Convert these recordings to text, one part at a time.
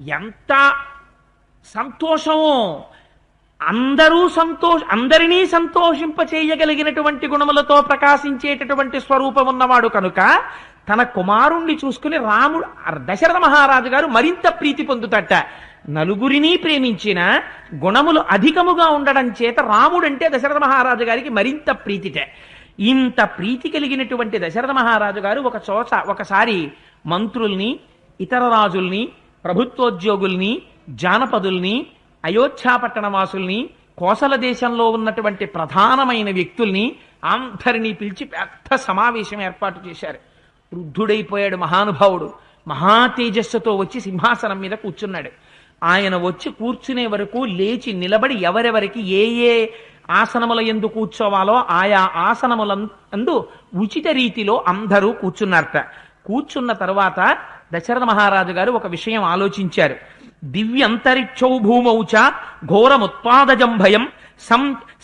ఎంత సంతోషమో! అందరినీ సంతోషింపచేయగలిగినటువంటి గుణములతో ప్రకాశించేటటువంటి స్వరూపం ఉన్నవాడు కనుక తన కుమారుణ్ణి చూసుకుని రాముడు దశరథ మహారాజు గారు మరింత ప్రీతి పొందుతట. నలుగురిని ప్రేమించిన గుణములు అధికముగా ఉండడం చేత రాముడంటే దశరథ మహారాజు గారికి మరింత ప్రీతిట. ఇంత ప్రీతి కలిగినటువంటి దశరథ మహారాజు గారు ఒకసారి మంత్రుల్ని, ఇతర రాజుల్ని, ప్రభుత్వోద్యోగుల్ని, జానపదుల్ని, అయోధ్యాపట్టణవాసుల్ని, కోసల దేశంలో ఉన్నటువంటి ప్రధానమైన వ్యక్తుల్ని అందరినీ పిలిచి పెద్ద సమావేశం ఏర్పాటు చేశారు. వృద్ధుడైపోయాడు మహానుభావుడు. మహా తేజస్సుతో వచ్చి సింహాసనం మీద కూర్చున్నాడు. ఆయన వచ్చి కూర్చునే వరకు లేచి నిలబడి ఎవరెవరికి ఏ ఏ ఆసనముల యందు కూర్చోవాలో ఆయా ఆసనములందు ఉచిత రీతిలో అందరూ కూర్చున్నారట. కూర్చున్న తర్వాత దశరథ మహారాజు గారు ఒక విషయం ఆలోచించారు. దివ్యంతరిక్షౌ భూమౌచ ఘోరముత్పాదజం భయం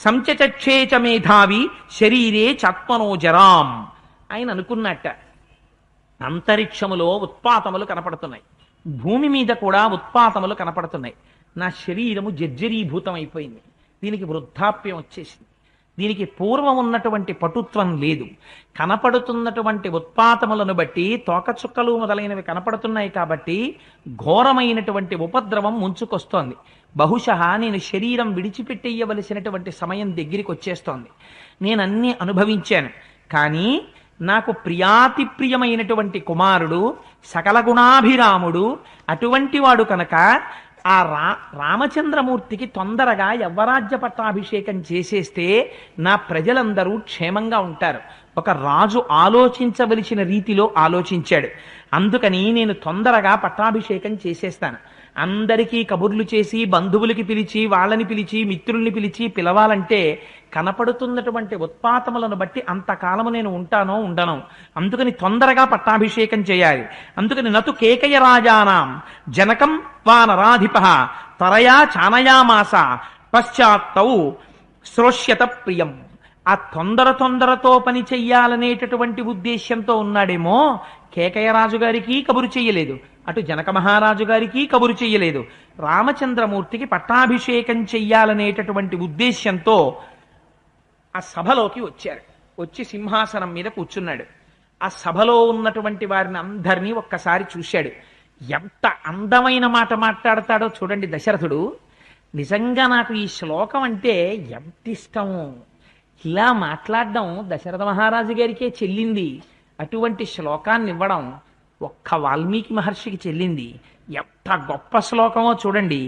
సంచచక్షేచ మేధావి శరీరే చాత్మనోజరాం. ఆయన అనుకున్నట్ట, అంతరిక్షములో ఉత్పాతములు కనపడుతున్నాయి, భూమి మీద కూడా ఉత్పాతములు కనపడుతున్నాయి. నా శరీరము జర్జరీభూతం అయిపోయింది, దీనికి వృద్ధాప్యం వచ్చేసింది, దీనికి పూర్వం ఉన్నటువంటి పటుత్వం లేదు. కనపడుతున్నటువంటి ఉత్పాతములను బట్టి తోకచుక్కలు మొదలైనవి కనపడుతున్నాయి కాబట్టి ఘోరమైనటువంటి ఉపద్రవం ముంచుకొస్తోంది. బహుశः నేను శరీరం విడిచిపెట్టేయవలసినటువంటి సమయం దగ్గరికి వచ్చేస్తోంది. నేనన్నీ అనుభవించాను, కానీ నాకు ప్రియాతిప్రియమైనటువంటి కుమారుడు, సకల గుణాభిరాముడు అటువంటి వాడు కనుక ఆ రామచంద్రమూర్తికి తొందరగా యవ్వరాజ్య పట్టాభిషేకం చేసేస్తే నా ప్రజలందరూ క్షేమంగా ఉంటారు. ఒక రాజు ఆలోచించవలసిన రీతిలో ఆలోచించాడు. అందుకని నేను తొందరగా పట్టాభిషేకం చేసేస్తాను. అందరికీ కబుర్లు చేసి, బంధువులకి పిలిచి, వాళ్ళని పిలిచి, మిత్రుల్ని పిలిచి పిలవాలంటే కనపడుతున్నటువంటి ఉత్పాతములను బట్టి అంతకాలము నేను ఉంటానో ఉండను. అందుకని తొందరగా పట్టాభిషేకం చేయాలి. అందుకని నతు కేకయ రాజానాం జనకం వా నరాధిప తరయా చానయామాస పశ్చాత్తౌ శ్రోష్యత ప్రియం. ఆ తొందరతో పని చెయ్యాలనేటటువంటి ఉద్దేశ్యంతో ఉన్నాడేమో. కేకయరాజు గారికి కబురు చెయ్యలేదు, అటు జనక మహారాజు గారికి కబురు చెయ్యలేదు. రామచంద్రమూర్తికి పట్టాభిషేకం చెయ్యాలనేటటువంటి ఉద్దేశ్యంతో ఆ సభలోకి వచ్చారు. వచ్చి సింహాసనం మీద కూర్చున్నాడు. ఆ సభలో ఉన్నటువంటి వారిని అందరినీ ఒక్కసారి చూశాడు. ఎంత అందమైన మాట మాట్లాడతాడో చూడండి దశరథుడు. నిజంగా నాకు ఈ శ్లోకం అంటే ఎంత ఇష్టమో. ఇలా మాట్లాడడం దశరథ మహారాజు గారికే చెల్లింది. అటువంటి శ్లోకాన్ని ఇవ్వడం ఒక్క వాల్మీకి మహర్షికి చెల్లింది. ఎంత గొప్ప శ్లోకమో చూడండి.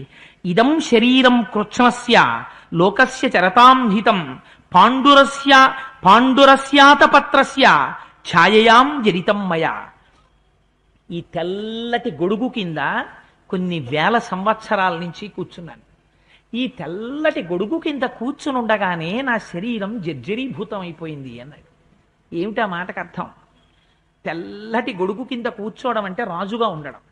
ఇదం శరీరం కృత్స్నస్య లోకస్య చరతాం హితం పాండురస్యాతపత్రస్య ఛాయయాం జరితం మయా. ఈ తెల్లటి గొడుగు కింద కొన్ని వేల సంవత్సరాల నుంచి కూర్చున్నాను. ఈ తెల్లటి గొడుగు కింద కూర్చునుండగానే నా శరీరం జర్జరీభూతం అయిపోయింది అన్నాడు. ఏమిటా మాటకు అర్థం? తెల్లటి గొడుగు కింద కూర్చోవడం అంటే రాజుగా ఉండడం.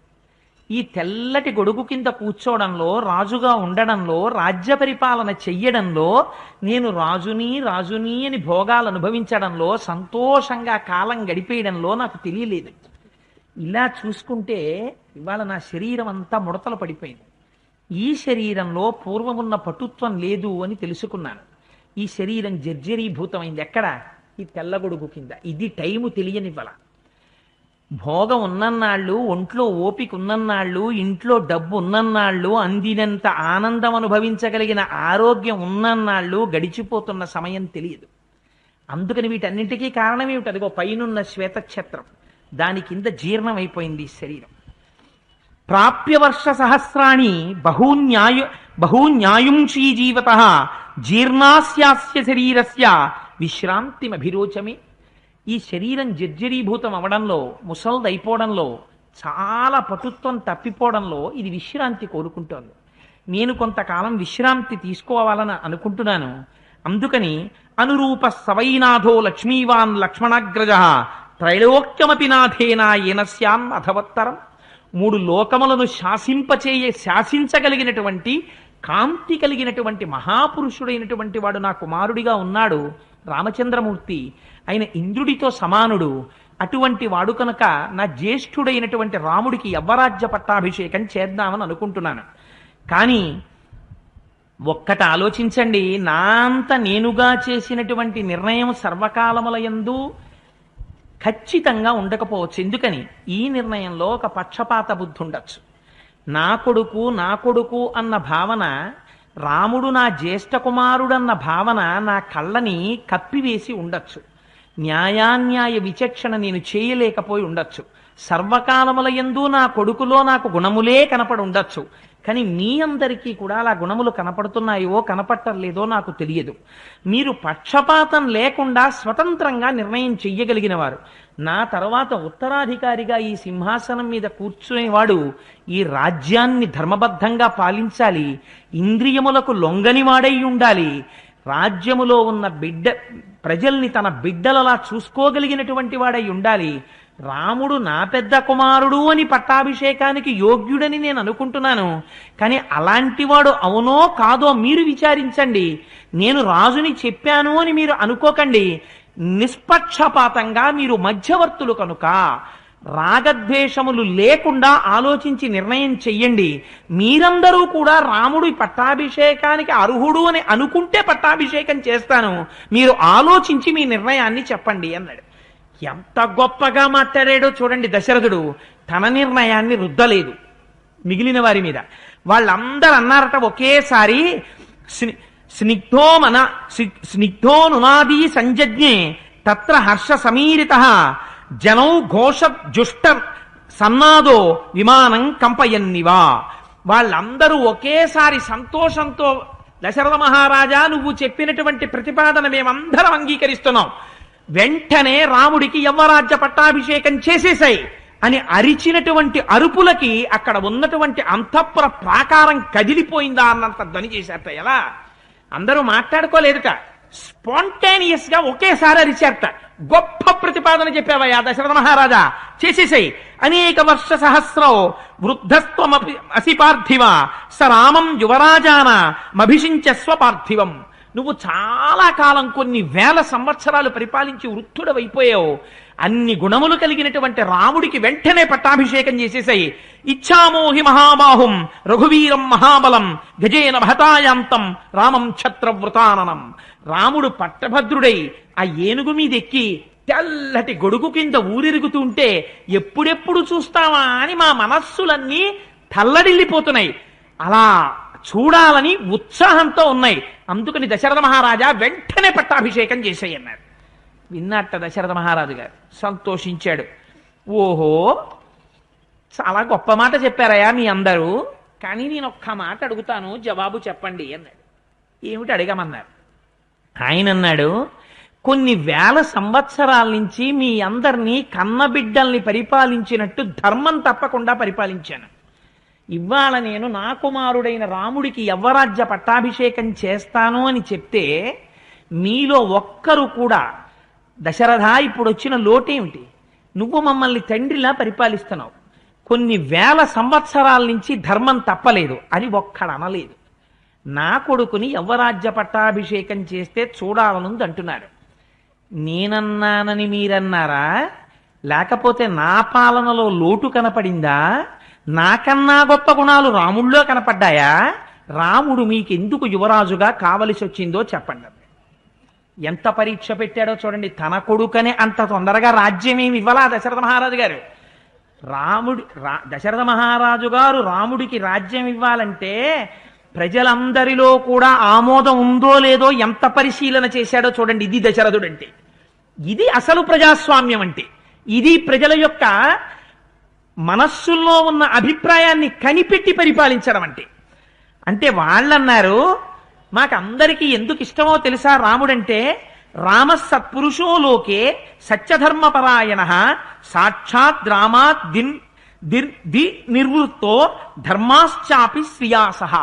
ఈ తెల్లటి గొడుగు కింద కూర్చోవడంలో, రాజుగా ఉండడంలో, రాజ్య పరిపాలన చెయ్యడంలో, నేను రాజుని అని భోగాలు అనుభవించడంలో, సంతోషంగా కాలం గడిపేయడంలో నాకు తెలియలేదు. ఇలా చూసుకుంటే ఇవాళ నా శరీరం అంతా ముడతలు పడిపోయింది. ఈ శరీరంలో పూర్వమున్న పటుత్వం లేదు అని తెలుసుకున్నాను. ఈ శరీరం జర్జరీభూతమైంది. ఎక్కడ? ఈ తెల్లగొడుగు కింద. ఇది టైము తెలియనివ్వల. భోగం ఉన్నన్నాళ్ళు, ఒంట్లో ఓపిక ఉన్నన్నాళ్ళు, ఇంట్లో డబ్బు ఉన్నన్నాళ్ళు, అందినంత ఆనందం అనుభవించగలిగిన ఆరోగ్యం ఉన్నన్నాళ్ళు గడిచిపోతున్న సమయం తెలియదు. అందుకని వీటన్నింటికీ కారణం ఏమిటి? అదిగో పైనున్న శ్వేతఛత్రం, దాని కింద జీర్ణమైపోయింది ఈ శరీరం. ప్రాప్య వర్ష సహస్రాణి బహూన్యాయుంషీ జీవత జీర్ణాస్యాస్య శరీరస్య విశ్రాంతిమభిరోచమే. ఈ శరీరం జర్జరీభూతం అవడంలో, ముసల్దైపోవడంలో, చాలా పటుత్వం తప్పిపోవడంలో ఇది విశ్రాంతి కోరుకుంటోంది. నేను కొంతకాలం విశ్రాంతి తీసుకోవాలని అనుకుంటున్నాను. అందుకని అనురూప సవైనాథో లక్ష్మీవాన్ లక్ష్మణాగ్రజ త్రైలోక్యమపి నాథేనా ఏనస్యాన్ అథవత్తరం. 3 లోకములను శాసించగలిగినటువంటి, కాంతి కలిగినటువంటి మహాపురుషుడైనటువంటి వాడు నా కుమారుడిగా ఉన్నాడు రామచంద్రమూర్తి. ఆయన ఇంద్రుడితో సమానుడు. అటువంటి వాడు కనుక నా జ్యేష్ఠుడైనటువంటి రాముడికి యవ్వరాజ్య పట్టాభిషేకం చేద్దామని అనుకుంటున్నాను. కానీ ఒక్కట ఆలోచించండి, నా అంత నేనుగా చేసినటువంటి నిర్ణయం సర్వకాలములయందు ఖచ్చితంగా ఉండకపోవచ్చు. ఎందుకని? ఈ నిర్ణయంలో ఒక పక్షపాత బుద్ధి ఉండొచ్చు. నా కొడుకు అన్న భావన, రాముడు నా జ్యేష్ఠ కుమారుడన్న భావన నా కళ్ళని కప్పివేసి ఉండొచ్చు. న్యాయాన్యాయ విచక్షణ నేను చేయలేకపోయి ఉండొచ్చు. సర్వకాలములయందు నా కొడుకులో నాకు గుణములే కనపడి ఉండొచ్చు. కానీ మీ అందరికీ కూడా అలా గుణములు కనపడుతున్నాయో కనపట్టలేదో నాకు తెలియదు. మీరు పక్షపాతం లేకుండా స్వతంత్రంగా నిర్ణయం చెయ్యగలిగిన వారు. నా తర్వాత ఉత్తరాధికారిగా ఈ సింహాసనం మీద కూర్చునేవాడు ఈ రాజ్యాన్ని ధర్మబద్ధంగా పాలించాలి, ఇంద్రియములకు లొంగనివాడై ఉండాలి, రాజ్యములో ఉన్న ప్రజల్ని తన బిడ్డలలా చూసుకోగలిగినటువంటి వాడై ఉండాలి. రాముడు నా పెద్ద కుమారుడు అని పట్టాభిషేకానికి యోగ్యుడని నేను అనుకుంటున్నాను. కానీ అలాంటివాడు అవునో కాదో మీరు విచారించండి. నేను రాజుని చెప్పాను అని మీరు అనుకోకండి. నిష్పక్షపాతంగా మీరు మధ్యవర్తులు కనుక రాగద్వేషములు లేకుండా ఆలోచించి నిర్ణయం చెయ్యండి. మీరందరూ కూడా రాముడి పట్టాభిషేకానికి అర్హుడు అని అనుకుంటే పట్టాభిషేకం చేస్తాను, మీరు ఆలోచించి మీ నిర్ణయాన్ని చెప్పండి అన్నాడు. ఎంత గొప్పగా మాట్లాడాడో చూడండి దశరథుడు. తన నిర్ణయాన్ని రుద్దలేదు మిగిలిన వారి మీద. వాళ్ళందరూ అన్నారట ఒకేసారి, స్నిగ్ధో నునాదీ సంజజ్ఞే తత్ర హర్ష సమీరిత జనౌ ఘోష జుష్ట సన్నాదో విమానం కంపయన్నివా. వాళ్ళందరూ ఒకేసారి సంతోషంతో, దశరథ మహారాజా నువ్వు చెప్పినటువంటి ప్రతిపాదన మేమందరం అంగీకరిస్తున్నాం, వెంటనే రాముడికి యవ్వరాజ్య పట్టాభిషేకం చేసేసాయి అని అరిచినటువంటి అరుపులకి అక్కడ ఉన్నటువంటి అంతఃపుర ప్రాకారం కదిలిపోయిందా అన్నంత ధ్వని చేశారట. ఎలా? అందరూ మాట్లాడుకోలేదుట, స్పాంటేనియస్ గా ఒకేసారి అరిచారట. గొప్ప ప్రతిపాదన చెప్పావయ్యా దశరథ మహారాజా, చేసేసాయి. అనేక వర్ష సహస్రో వృద్ధస్త్వమపి అసి పార్థివ స రామం యువరాజాన మభిషించస్వ పార్థివం. నువ్వు చాలా కాలం, కొన్ని వేల సంవత్సరాలు పరిపాలించి వృద్ధుడవైపోయావు. అన్ని గుణములు కలిగినటువంటి రాముడికి వెంటనే పట్టాభిషేకం చేసేసాయి. ఇచ్చామోహి మహాబాహుం రఘువీరం మహాబలం గజేన భతాయాంతం రామం ఛత్రవృతాననం. రాముడు పట్టభద్రుడై ఆ ఏనుగు మీదెక్కి తెల్లటి గొడుగు కింద ఊరిరుగుతుంటే ఎప్పుడెప్పుడు చూస్తావా అని మా మనస్సులన్నీ తల్లడిల్లిపోతున్నాయి. అలా చూడాలని ఉత్సాహంతో ఉన్నాయి. అందుకని దశరథ మహారాజా వెంటనే పట్టాభిషేకం చేసేయన్నారు. విన్నట్ట దశరథ మహారాజు గారు సంతోషించాడు. ఓహో, చాలా గొప్ప మాట చెప్పారయ్యా మీ అందరూ, కానీ నేను ఒక్క మాట అడుగుతాను, జవాబు చెప్పండి అన్నాడు. ఏమిటి అడగమన్నారు? ఆయన అన్నాడు, కొన్ని వేల సంవత్సరాల నుంచి మీ అందరినీ కన్నబిడ్డల్ని పరిపాలించినట్టు ధర్మం తప్పకుండా పరిపాలించాను. ఇవాళ నేను నా కుమారుడైన రాముడికి యవ్వరాజ్య పట్టాభిషేకం చేస్తాను అని చెప్తే మీలో ఒక్కరు కూడా, దశరథ ఇప్పుడు వచ్చిన లోటేమిటి, నువ్వు మమ్మల్ని తండ్రిలా పరిపాలిస్తున్నావు, కొన్ని వేల సంవత్సరాల నుంచి ధర్మం తప్పలేదు అని ఒక్కడు అనలేదు. నా కొడుకుని యవ్వరాజ్య పట్టాభిషేకం చేస్తే చూడాలనుంది అంటున్నారు. నేనన్నానని మీరన్నారా? లేకపోతే నా పాలనలో లోటు కనపడిందా? నాకన్నా గొప్ప గుణాలు రాముడిలో కనపడ్డాయా? రాముడు మీకెందుకు యువరాజుగా కావలసి వచ్చిందో చెప్పండి. ఎంత పరీక్ష పెట్టాడో చూడండి. తన కొడుకనే అంత తొందరగా రాజ్యమేమి ఇవ్వలా దశరథ మహారాజు గారు. దశరథ మహారాజు గారు రాముడికి రాజ్యం ఇవ్వాలంటే ప్రజలందరిలో కూడా ఆమోదం ఉందో లేదో ఎంత పరిశీలన చేశాడో చూడండి. ఇది దశరథుడు అంటే, ఇది అసలు ప్రజాస్వామ్యం అంటే, ఇది ప్రజల యొక్క మనస్సుల్లో ఉన్న అభిప్రాయాన్ని కనిపెట్టి పరిపాలించడం అంటే. అంటే వాళ్ళన్నారు, మాకందరికీ ఎందుకు ఇష్టమో తెలుసా రాముడంటే, రామ సత్పురుషో లోకే సత్యధర్మపరాయణ సాక్షాత్ రామాత్ నిర్వృత్తో ధర్మాశ్చాపి శ్రియాసహ.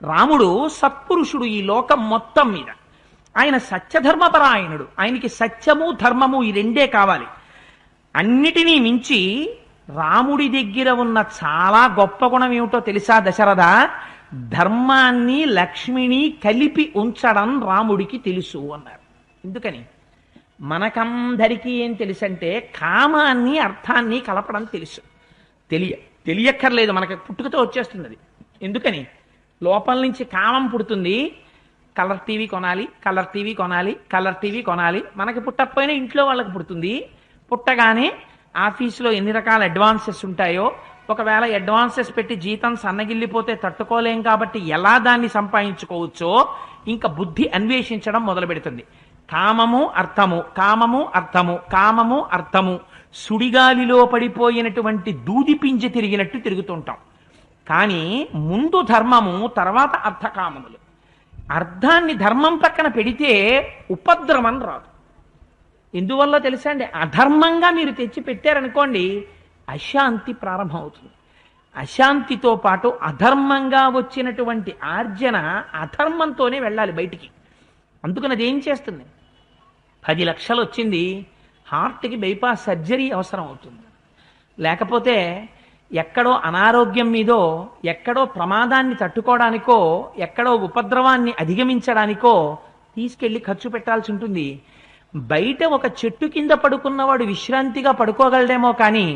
రాముడు సత్పురుషుడు ఈ లోకం మొత్తం మీద. ఆయన సత్యధర్మపరాయణుడు. ఆయనకి సత్యము ధర్మము ఈ రెండే కావాలి. అన్నిటినీ మించి రాముడి దగ్గర ఉన్న చాలా గొప్ప గుణం ఏమిటో తెలుసా దశరథ? ధర్మాన్ని లక్ష్మిని కలిపి ఉంచడం రాముడికి తెలుసు అన్నారు. ఎందుకని? మనకందరికీ ఏం తెలుసంటే కామాన్ని అర్థాన్ని కలపడం తెలుసు. తెలియక్కర్లేదు, మనకి పుట్టుకతో వచ్చేస్తుంది అది. ఎందుకని? లోపల నుంచి కామం పుడుతుంది. కలర్ టీవీ కొనాలి, కలర్ టీవీ కొనాలి, కలర్ టీవీ కొనాలి. మనకి పుట్టకపోయినా ఇంట్లో వాళ్ళకి పుడుతుంది. పుట్టగానే ఆఫీసులో ఎన్ని రకాల అడ్వాన్సెస్ ఉంటాయో, ఒకవేళ అడ్వాన్సెస్ పెట్టి జీతం సన్నగిల్లిపోతే తట్టుకోలేం కాబట్టి ఎలా దాన్ని సంపాదించుకోవచ్చో ఇంకా బుద్ధి అన్వేషించడం మొదలు పెడుతుంది. కామము అర్థము, కామము అర్థము, కామము అర్థము, సుడిగాలిలో పడిపోయినటువంటి దూది పింజ తిరిగినట్టు తిరుగుతుంటాం. కానీ ముందు ధర్మము, తర్వాత అర్థకామములు. అర్థాన్ని ధర్మం పక్కన పెడితే ఉపద్రవం రాదు. ఎందువల్ల తెలుసా అండి? అధర్మంగా మీరు తెచ్చి పెట్టారనుకోండి, అశాంతి ప్రారంభమవుతుంది. అశాంతితో పాటు అధర్మంగా వచ్చినటువంటి ఆర్జన అధర్మంతోనే వెళ్ళాలి బయటికి. అందుకని అది ఏం చేస్తుంది? 10 లక్షలు వచ్చింది, హార్ట్కి బైపాస్ సర్జరీ అవసరం అవుతుంది. లేకపోతే ఎక్కడో అనారోగ్యం మీదో, ఎక్కడో ప్రమాదాన్ని తట్టుకోవడానికో, ఎక్కడో ఉపద్రవాన్ని అధిగమించడానికో తీసుకెళ్లి ఖర్చు పెట్టాల్సి ఉంటుంది. బయట ఒక చెట్టు కింద పడుకున్నవాడు విశ్రాంతిగా పడుకోగలడేమో కానీ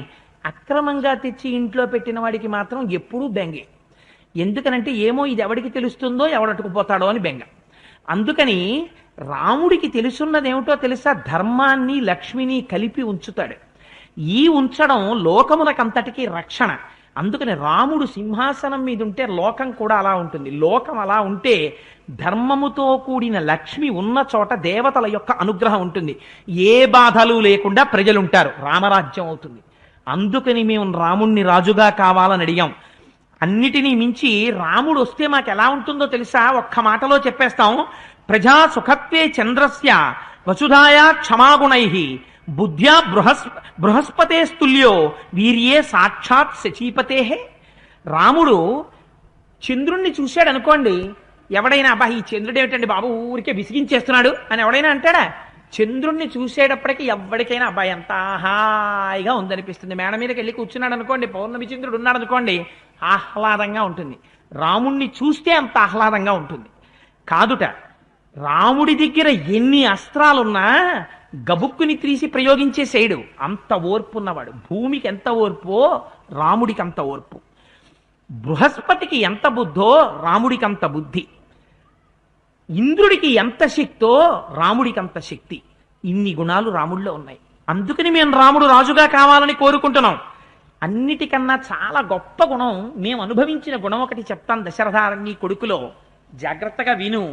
అక్రమంగా తెచ్చి ఇంట్లో పెట్టిన వాడికి మాత్రం ఎప్పుడూ బెంగే. ఎందుకనంటే ఏమో ఇది ఎవడికి తెలుస్తుందో, ఎవడట్టుకుపోతాడో అని బెంగ. అందుకని రాముడికి తెలుసున్నదేమిటో తెలుసా? ధర్మాన్ని లక్ష్మిని కలిపి ఉంచుతాడు. ఈ ఉంచడం లోకములకంతటికీ రక్షణ. అందుకని రాముడు సింహాసనం మీద ఉంటే లోకం కూడా అలా ఉంటుంది. లోకం అలా ఉంటే ధర్మముతో కూడిన లక్ష్మి ఉన్న చోట దేవతల యొక్క అనుగ్రహం ఉంటుంది. ఏ బాధలు లేకుండా ప్రజలుంటారు, రామరాజ్యం అవుతుంది. అందుకని మేము రాముణ్ణి రాజుగా కావాలని అడిగాం. అన్నిటినీ మించి రాముడు వస్తే మాకు ఎలా ఉంటుందో తెలుసా? ఒక్క మాటలో చెప్పేస్తాం. ప్రజా సుఖత్వే చంద్రస్య వసుధాయా క్షమాగుణై బుద్ధ్యా బృహస్పతే స్తుల్యో వీర్యే సాక్షాత్ శచీపతే. రాముడు చంద్రుణ్ణి చూశాడు అనుకోండి, ఎవడైనా అబ్బా ఈ చంద్రుడు ఏమిటండి బాబు ఊరికే విసిగించేస్తున్నాడు అని ఎవడైనా అంటాడా? చంద్రుణ్ణి చూసేటప్పటికి ఎవరికైనా అబ్బాయి ఎంత హాయిగా ఉందనిపిస్తుంది. మేడ మీదకి వెళ్ళి కూర్చున్నాడు అనుకోండి, పౌర్ణమి చంద్రుడు ఉన్నాడు అనుకోండి, ఆహ్లాదంగా ఉంటుంది. రాముణ్ణి చూస్తే అంత ఆహ్లాదంగా ఉంటుంది కాదుట. రాముడి దగ్గర ఎన్ని అస్త్రాలున్నా గబుక్కుని తీసి ప్రయోగించేసేయడు. అంత ఓర్పు ఉన్నవాడు. భూమికి ఎంత ఓర్పో రాముడికి అంత ఓర్పు. బృహస్పతికి ఎంత బుద్ధో రాముడికి అంత బుద్ధి. ఇంద్రుడికి ఎంత శక్తో రాముడికి అంత శక్తి. ఇన్ని గుణాలు రాముడిలో ఉన్నాయి. అందుకని మేము రాముడు రాజుగా కావాలని కోరుకుంటున్నాం. అన్నిటికన్నా చాలా గొప్ప గుణం, మేము అనుభవించిన గుణం ఒకటి చెప్తాను. దశరథారణ్య కొడుకులో జాగ్రత్తగా విను.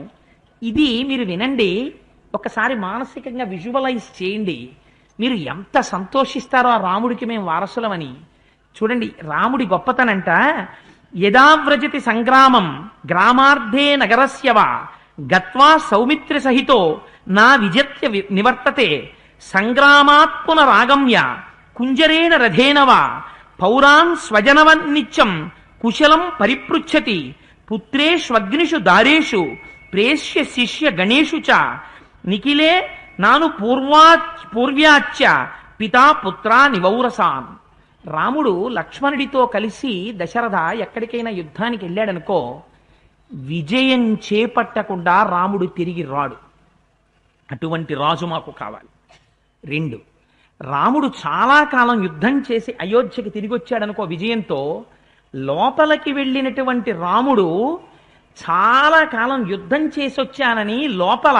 ఇది మీరు వినండి, ఒకసారి మానసికంగా విజువలైజ్ చేయండి. మీరు ఎంత సంతోషిస్తారో ఆ రాముడికి మేము వారసులమని. చూడండి రాముడి గొప్పతనంట. యదావ్రజతి సంగ్రామం గ్రామార్ధే నగరస్యవ గత్వా సౌమిత్ర సహితో నా విజత్య నివర్తతే సంగ్రామాత్పున రాగమ్య కుంజరేణ రథేనవా పౌరాన్ స్వజనవన్నిత్యం కుశలం పరిపృచ్ఛతి పుత్రేష్వగ్నిషు దారేషు ప్రేష్య శిష్య గణేషు చ నిఖిలే నాను పూర్వ్యాచ్య పితా పుత్ర నివౌరసాన్. రాముడు లక్ష్మణుడితో కలిసి దశరథ ఎక్కడికైనా యుద్ధానికి వెళ్ళాడనుకో, విజయం చేపట్టకుండా రాముడు తిరిగి రాడు. అటువంటి రాజు మాకు కావాలి. 2, రాముడు చాలా కాలం యుద్ధం చేసి అయోధ్యకి తిరిగి వచ్చాడనుకో విజయంతో, లోపలికి వెళ్ళినటువంటి రాముడు చాలా కాలం యుద్ధం చేసి వచ్చానని లోపల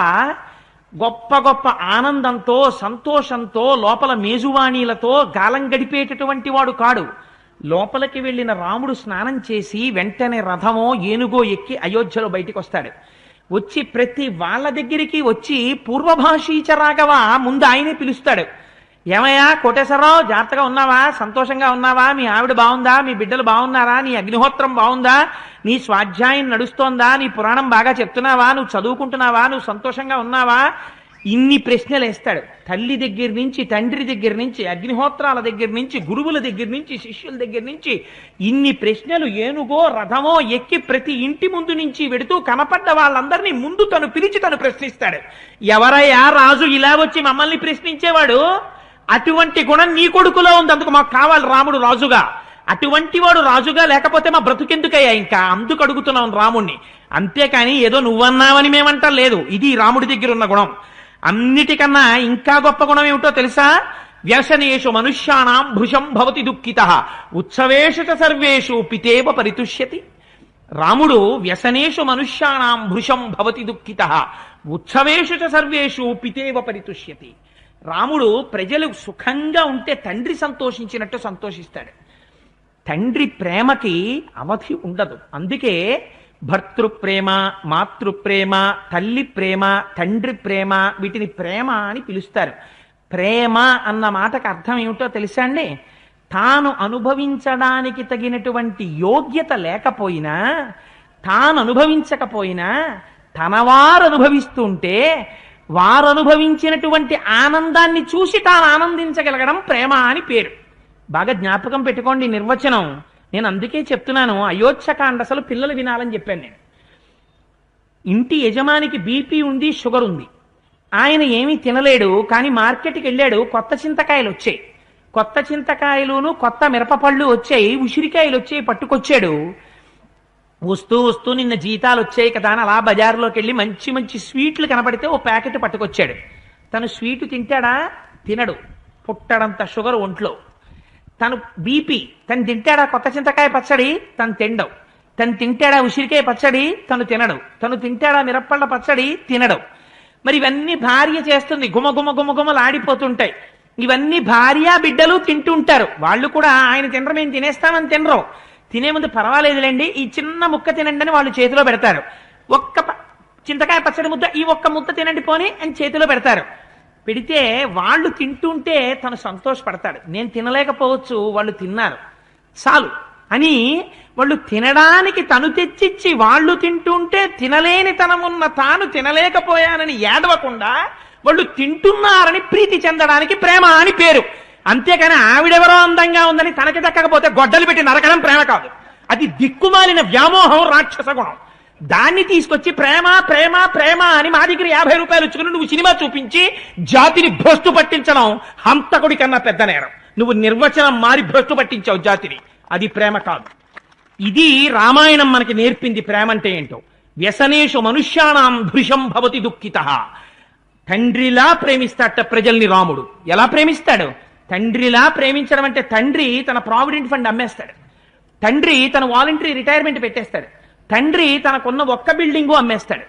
గొప్ప గొప్ప ఆనందంతో సంతోషంతో లోపల మేజువాణీలతో గాలం గడిపేటటువంటి వాడు కాడు. లోపలికి వెళ్ళిన రాముడు స్నానం చేసి వెంటనే రథమో ఏనుగో ఎక్కి అయోధ్యలో బయటికి వస్తాడు. వచ్చి ప్రతి వాళ్ళ దగ్గరికి వచ్చి పూర్వభాషీచ రాఘవ ముందు ఆయనే పిలుస్తాడు. ఏమయ్యా కోటేశ్వరరావు, జాగ్రత్తగా ఉన్నావా? సంతోషంగా ఉన్నావా? మీ ఆవిడ బాగుందా? మీ బిడ్డలు బాగున్నారా? నీ అగ్నిహోత్రం బాగుందా? నీ స్వాధ్యాయం నడుస్తోందా? నీ పురాణం బాగా చెప్తున్నావా? నువ్వు చదువుకుంటున్నావా? నువ్వు సంతోషంగా ఉన్నావా? ఇన్ని ప్రశ్నలు వేస్తాడు. తల్లి దగ్గర నుంచి, తండ్రి దగ్గర నుంచి, అగ్నిహోత్రాల దగ్గర నుంచి, గురువుల దగ్గర నుంచి, శిష్యుల దగ్గర నుంచి ఇన్ని ప్రశ్నలు ఏనుగో రథమో ఎక్కి ప్రతి ఇంటి ముందు నుంచి వెడుతూ కనపడ్డ వాళ్ళందరినీ ముందు తను పిలిచి తను ప్రశ్నిస్తాడు. ఎవరయ్యా రాజు ఇలా వచ్చి మమ్మల్ని ప్రశ్నించేవాడు? అటువంటి గుణం నీ కొడుకులో ఉంది, అందుకు మాకు కావాలి రాముడు రాజుగా. అటువంటి వాడు రాజుగా లేకపోతే మా బ్రతుకెందుకయ్యా ఇంకా, అందుకు అడుగుతున్నాం రాముణ్ణి. అంతేకాని ఏదో నువ్వన్నావని మేమంటా లేదు. ఇది రాముడి దగ్గర ఉన్న గుణం. అన్నిటికన్నా ఇంకా గొప్ప గుణం ఏమిటో తెలుసా? వ్యసనేషు మనుష్యాణం భృశం భవతి దుఃఖితః ఉత్సవేషు చ సర్వేషు పితేవ పరితుష్యతి. రాముడు వ్యసనేషు మనుష్యాణం భృశం భవతి దుఃఖితః ఉత్సవేషు చ సర్వేషు పితేవ పరితుష్యతి. రాముడు ప్రజలు సుఖంగా ఉంటే తండ్రి సంతోషించినట్టు సంతోషిస్తాడు. తండ్రి ప్రేమకి అవధి ఉండదు. అందుకే భర్తృప్రేమ, మాతృప్రేమ, తల్లి ప్రేమ, తండ్రి ప్రేమ, వీటిని ప్రేమ అని పిలుస్తారు. ప్రేమ అన్న మాటకు అర్థం ఏమిటో తెలుసా అండి? తాను అనుభవించడానికి తగినటువంటి యోగ్యత లేకపోయినా, తాను అనుభవించకపోయినా తనవారు అనుభవిస్తుంటే వారు అనుభవించినటువంటి ఆనందాన్ని చూసి తాను ఆనందించగలగడం ప్రేమ అని పేరు. బాగా జ్ఞాపకం పెట్టుకోండి నిర్వచనం. నేను అందుకే చెప్తున్నాను, అయోధ్యకాండ అసలు పిల్లలు వినాలని చెప్పాను నేను. ఇంటి యజమానికి బీపీ ఉంది, షుగర్ ఉంది. ఆయన ఏమీ తినలేడు, కానీ మార్కెట్కి వెళ్ళాడు. కొత్త చింతకాయలు వచ్చాయి, కొత్త చింతకాయలును కొత్త మిరపపళ్ళు వచ్చాయి, ఉసిరికాయలు వచ్చాయి, పట్టుకొచ్చాడు. వస్తూ వస్తూ నిన్న జీతాలు వచ్చాయి కదా అని అలా బజార్లోకి వెళ్ళి మంచి మంచి స్వీట్లు కనపడితే ఓ ప్యాకెట్ పట్టుకొచ్చాడు. తను స్వీటు తింటాడా? తినడు. పుట్టడంత షుగర్ ఒంట్లో. తను బీపీ, తను తింటాడా కొత్త చింతకాయ పచ్చడి? తను తినడు. తను తింటాడా ఉసిరికాయ పచ్చడి? తను తినడు. తను తింటాడా మిరప్పళ్ళ పచ్చడి? తినడు. మరి ఇవన్నీ భార్య చేస్తుంది, గుమ గుమ గుమ గుమలు ఆడిపోతుంటాయి. ఇవన్నీ భార్య బిడ్డలు తింటుంటారు. వాళ్ళు కూడా ఆయన తినరు, మేము తినేస్తామని తినరు. తినే ముందు పర్వాలేదులేండి ఈ చిన్న ముక్క తినండి అని వాళ్ళు చేతిలో పెడతారు. ఒక్క చింతకాయ పచ్చడి ముద్ద, ఈ ఒక్క ముద్ద తినండి పోని అని చేతిలో పెడతారు. పెడితే వాళ్ళు తింటుంటే తను సంతోషపడతాడు. నేను తినలేకపోవచ్చు, వాళ్ళు తిన్నారు చాలు అని వాళ్ళు తినడానికి తను తెచ్చిచ్చి వాళ్ళు తింటుంటే తినలేని తనమున్న తాను తినలేకపోయానని ఏడవకుండా వాళ్ళు తింటున్నారని ప్రీతి చెందడానికి ప్రేమ అని పేరు. అంతేకాని ఆవిడెవరో అందంగా ఉందని తనకి దక్కకపోతే గొడ్డలు పెట్టి నరకడం ప్రేమ కాదు. అది దిక్కుమాలిన వ్యామోహం, రాక్షస గుణం. దాన్ని తీసుకొచ్చి ప్రేమ ప్రేమ ప్రేమ అని మా దగ్గర 50 రూపాయలు ఇచ్చుకుని నువ్వు సినిమా చూపించి జాతిని భ్రష్టు పట్టించడం హంతకుడి కన్నా పెద్ద నేరం. నువ్వు నిర్వచనం మారి భ్రష్టు పట్టించావు జాతిని. అది ప్రేమ కాదు. ఇది రామాయణం మనకి నేర్పింది ప్రేమ అంటే ఏంటో. వ్యసనేషు మనుష్యాణం భృశం భవతి దుఃఖితః. తండ్రిలా ప్రేమిస్తాట ప్రజల్ని రాముడు. ఎలా ప్రేమిస్తాడు? తండ్రిలా ప్రేమించడం అంటే తండ్రి తన ప్రావిడెంట్ ఫండ్ అమ్మేస్తాడు, తండ్రి తన వాలంటరీ రిటైర్మెంట్ పెట్టేస్తాడు, తండ్రి తనకున్న ఒక్క బిల్డింగు అమ్మేస్తాడు,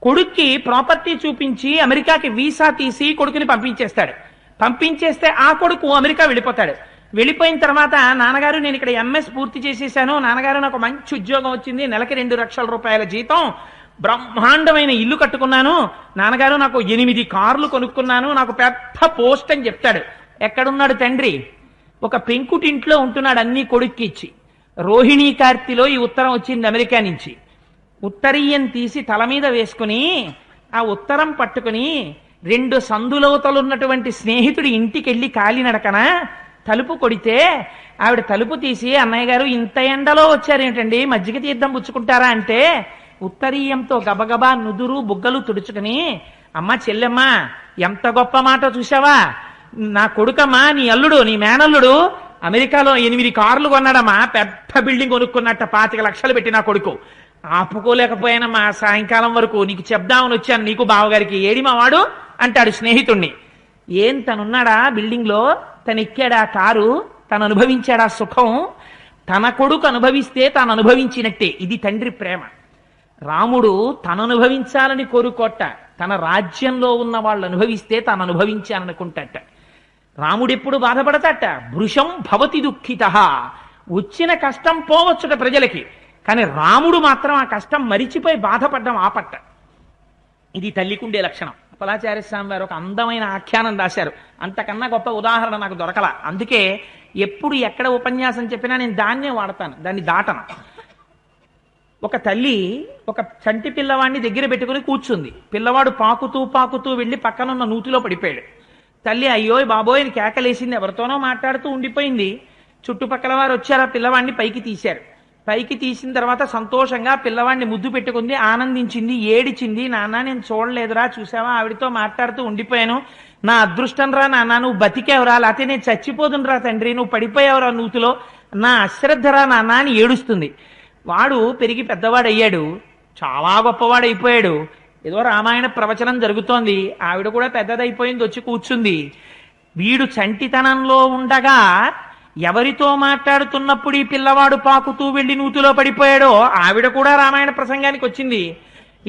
కొడుక్కి ప్రాపర్టీ చూపించి అమెరికాకి వీసా తీసి కొడుకుని పంపించేస్తాడు. పంపించేస్తే ఆ కొడుకు అమెరికా వెళ్ళిపోతాడు. వెళ్ళిపోయిన తర్వాత నాన్నగారు నేను ఇక్కడ ఎంఎస్ పూర్తి చేసేసాను, నాన్నగారు నాకు మంచి ఉద్యోగం వచ్చింది, నెలకి 2 లక్షల రూపాయల జీతం, బ్రహ్మాండమైన ఇల్లు కట్టుకున్నాను, నాన్నగారు నాకు 8 కార్లు కొనుక్కున్నాను, నాకు పెద్ద పోస్ట్ అని చెప్తాడు. ఎక్కడున్నాడు తండ్రి? ఒక పెంకుటింట్లో ఉంటున్నాడు అన్ని కొడుక్కి ఇచ్చి. రోహిణీ కార్తిలో ఈ ఉత్తరం వచ్చింది అమెరికా నుంచి. ఉత్తరీయం తీసి తల మీద వేసుకుని ఆ ఉత్తరం పట్టుకుని 2 సందులవతలున్నటువంటి స్నేహితుడి ఇంటికి వెళ్ళి కాలినడకన తలుపు కొడితే ఆవిడ తలుపు తీసి అన్నయ్య గారు ఇంత ఎండలో వచ్చారేంటండి, మజ్జిగ తీర్థం పుచ్చుకుంటారా అంటే ఉత్తరీయంతో గబగబా నుదురు బుగ్గలు తుడుచుకుని అమ్మ చెల్లెమ్మ ఎంత గొప్ప మాట చూసావా, నా కొడుకమ్మా నీ అల్లుడు నీ మేనల్లుడు అమెరికాలో 8 కార్లు కొన్నాడమ్మా, పెద్ద బిల్డింగ్ కొనుక్కున్నట్ట 25 లక్షలు పెట్టి నా కొడుకు. ఆపుకోలేకపోయానమ్మా సాయంకాలం వరకు నీకు చెప్దామని వచ్చాను, నీకు బావగారికి. ఏడి మా వాడు అంటాడు స్నేహితుణ్ణి. ఏం తనున్నాడా బిల్డింగ్లో, తను ఎక్కాడా కారు, తను అనుభవించాడా సుఖం, తన కొడుకు అనుభవిస్తే తాను అనుభవించినట్టే. ఇది తండ్రి ప్రేమ. రాముడు తను అనుభవించాలని కోరుకోట, తన రాజ్యంలో ఉన్న వాళ్ళు అనుభవిస్తే తాను అనుభవించాలనుకుంటాట. రాముడు ఎప్పుడు బాధపడతాట? భృశం భవతి దుఃఖితః. వచ్చిన కష్టం పోవచ్చుట ప్రజలకి, కానీ రాముడు మాత్రం ఆ కష్టం మరిచిపోయి బాధపడ్డం ఆపట్ట. ఇది తల్లికుండే లక్షణం. అప్పలాచార్య స్వామి వారు ఒక అందమైన ఆఖ్యానం రాశారు. అంతకన్నా గొప్ప ఉదాహరణ నాకు దొరకల. అందుకే ఎప్పుడు ఎక్కడ ఉపన్యాసం చెప్పినా నేను దాన్నే వాడతాను, దాన్ని దాటను. ఒక తల్లి ఒక చంటి పిల్లవాడిని దగ్గర పెట్టుకుని కూర్చుంది. పిల్లవాడు పాకుతూ పాకుతూ వెళ్ళి పక్కనున్న నూతిలో పడిపోయాడు. తల్లి అయ్యో బాబోయ్ కేకలేసింది, ఎవరితోనో మాట్లాడుతూ ఉండిపోయింది. చుట్టుపక్కల వారు వచ్చారు, ఆ పిల్లవాడిని పైకి తీశారు. పైకి తీసిన తర్వాత సంతోషంగా పిల్లవాడిని ముద్దు పెట్టుకుంది, ఆనందించింది, ఏడిచింది. నాన్న నేను చూడలేదురా, చూసావా ఆవిడతో మాట్లాడుతూ ఉండిపోయాను, నా అదృష్టం రా నాన్న, నువ్వు బతికేవరా, లేకపోతే నేను చచ్చిపోదునురా తండ్రి, నువ్వు పడిపోయావురా నూతిలో, నా అశ్రద్ధరా నాన్న అని ఏడుస్తుంది. వాడు పెరిగి పెద్దవాడయ్యాడు, చాలా గొప్పవాడైపోయాడు. ఏదో రామాయణ ప్రవచనం జరుగుతోంది, ఆవిడ కూడా పెద్దదైపోయింది, వచ్చి కూర్చుంది. వీడు చంటితనంలో ఉండగా ఎవరితో మాట్లాడుతున్నప్పుడు ఈ పిల్లవాడు పాకుతూ వెళ్లి నూతిలో పడిపోయాడో ఆవిడ కూడా రామాయణ ప్రసంగానికి వచ్చింది.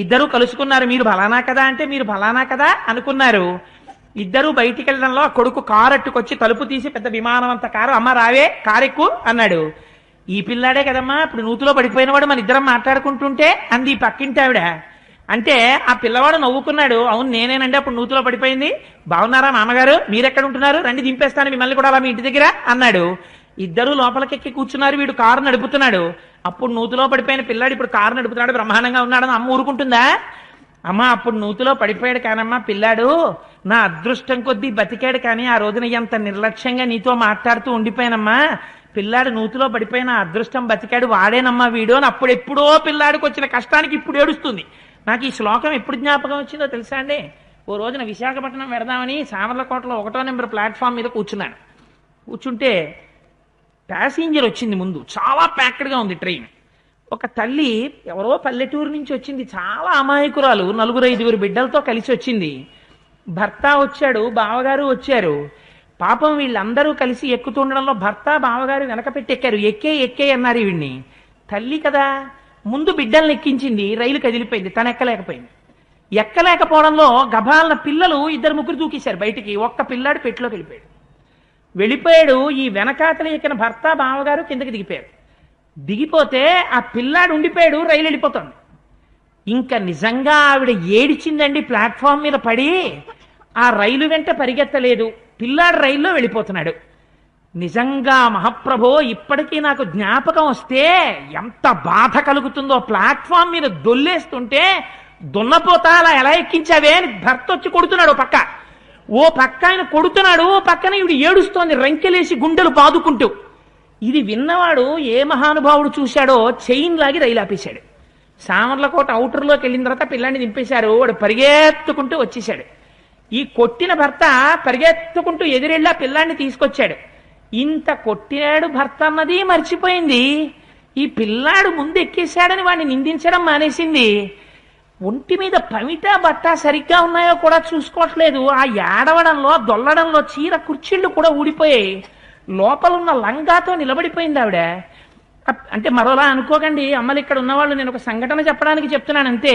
ఇద్దరు కలుసుకున్నారు. మీరు ఫలానా కదా అంటే మీరు ఫలానా కదా అనుకున్నారు. ఇద్దరు బయటికి వెళ్ళడంలో ఆ కొడుకు కారు అట్టుకొచ్చి తలుపు తీసి పెద్ద విమానం అంత కారు, అమ్మ రావే కారెక్కు అన్నాడు. ఈ పిల్లాడే కదమ్మా ఇప్పుడు నూతిలో పడిపోయినవాడు, మన ఇద్దరం మాట్లాడుకుంటుంటే అంది ఈ పక్కింటి ఆవిడ. అంటే ఆ పిల్లవాడు నవ్వుకున్నాడు. అవును నేనేనండి అప్పుడు నూతిలో పడిపోయింది. బాగున్నారా నాన్నగారు, మీరెక్కడ ఉంటున్నారు, రండి దింపేస్తాను మిమ్మల్ని కూడా అలా మీ ఇంటి దగ్గర అన్నాడు. ఇద్దరు లోపలికెక్కి కూర్చున్నారు. వీడు కారు నడుపుతున్నాడు. అప్పుడు నూతిలో పడిపోయిన పిల్లాడు ఇప్పుడు కారు నడుపుతున్నాడు, బ్రహ్మాండంగా ఉన్నాడని అమ్మ ఊరుకుంటుందా? అమ్మ అప్పుడు నూతిలో పడిపోయాడు కానమ్మా పిల్లాడు, నా అదృష్టం కొద్దీ బతికాడు, కానీ ఆ రోజున ఎంత నిర్లక్ష్యంగా నీతో మాట్లాడుతూ ఉండిపోయానమ్మా, పిల్లాడు నూతిలో పడిపోయిన అదృష్టం బతికాడు, వాడేనమ్మా వీడు అని అప్పుడెప్పుడో పిల్లాడికి వచ్చిన కష్టానికి ఇప్పుడు ఏడుస్తుంది. నాకు ఈ శ్లోకం ఎప్పుడు జ్ఞాపకం వచ్చిందో తెలుసా అండి? ఓ రోజున విశాఖపట్నం వెడదామని సామర్లకోటలో 1వ నెంబర్ ప్లాట్ఫామ్ మీద కూర్చున్నాను. కూర్చుంటే ప్యాసింజర్ వచ్చింది ముందు, చాలా ప్యాక్డ్గా ఉంది ట్రైన్. ఒక తల్లి ఎవరో పల్లెటూరు నుంచి వచ్చింది, చాలా అమాయకురాలు, 4-5 బిడ్డలతో కలిసి వచ్చింది. భర్త వచ్చాడు, బావగారు వచ్చారు. పాపం వీళ్ళందరూ కలిసి ఎక్కుతుండడంలో భర్త బావగారు వెనక పెట్టి ఎక్కారు. ఎక్కే అన్నారు వీడిని. తల్లి కదా ముందు బిడ్డల్ని ఎక్కించింది, రైలు కదిలిపోయింది, తను ఎక్కలేకపోయింది. ఎక్కలేకపోవడంలో గభాలన పిల్లలు 2-3 దూకేశారు బయటికి. ఒక్క పిల్లాడు పెట్టిలోకి వెళ్ళిపోయాడు. ఈ వెనకాతలు ఎక్కిన భర్త బావగారు కిందకి దిగిపోయారు. దిగిపోతే ఆ పిల్లాడు ఉండిపోయాడు, రైలు వెళ్ళిపోతుంది. ఇంకా నిజంగా ఆవిడ ఏడిచిందండి ప్లాట్ఫామ్ మీద పడి. ఆ రైలు వెంట పరిగెత్తలేదు, పిల్లాడు రైల్లో వెళ్ళిపోతున్నాడు. నిజంగా మహాప్రభో ఇప్పటికీ నాకు జ్ఞాపకం వస్తే ఎంత బాధ కలుగుతుందో. ప్లాట్ఫామ్ మీద దొల్లేస్తుంటే దున్నపోతా అలా ఎలా ఎక్కించావే అని భర్త వచ్చి కొడుతున్నాడు. ఓ పక్క ఆయన కొడుతున్నాడు, ఓ పక్కన ఇవి ఏడుస్తోంది రంకెలేసి గుండెలు బాదుకుంటూ. ఇది విన్నవాడు ఏ మహానుభావుడు చూశాడో చైన్ లాగి రైలు ఆపేశాడు. సామర్లకోట అవుటర్లోకి వెళ్ళిన తర్వాత పిల్లాన్ని దింపేశారు. వాడు పరిగెత్తుకుంటూ వచ్చేశాడు. ఈ కొట్టిన భర్త పరిగెత్తుకుంటూ ఎదురెళ్ళి ఆ పిల్లాన్ని తీసుకొచ్చాడు. ఇంత కొట్టినాడు భర్త అన్నది మర్చిపోయింది. ఈ పిల్లాడు ముందు ఎక్కేశాడని వాడిని నిందించడం మానేసింది. ఒంటి మీద పమిట బట్ట సరిగ్గా ఉన్నాయో కూడా చూసుకోవట్లేదు. ఆ ఏడవడంలో దొల్లడంలో చీర కుర్చీళ్ళు కూడా ఊడిపోయాయి. లోపలున్న లంగాతో నిలబడిపోయింది ఆవిడ. అంటే మరోలా అనుకోకండి అమ్మలు, ఇక్కడ ఉన్నవాళ్ళు నేను ఒక సంఘటన చెప్పడానికి చెప్తున్నానంతే.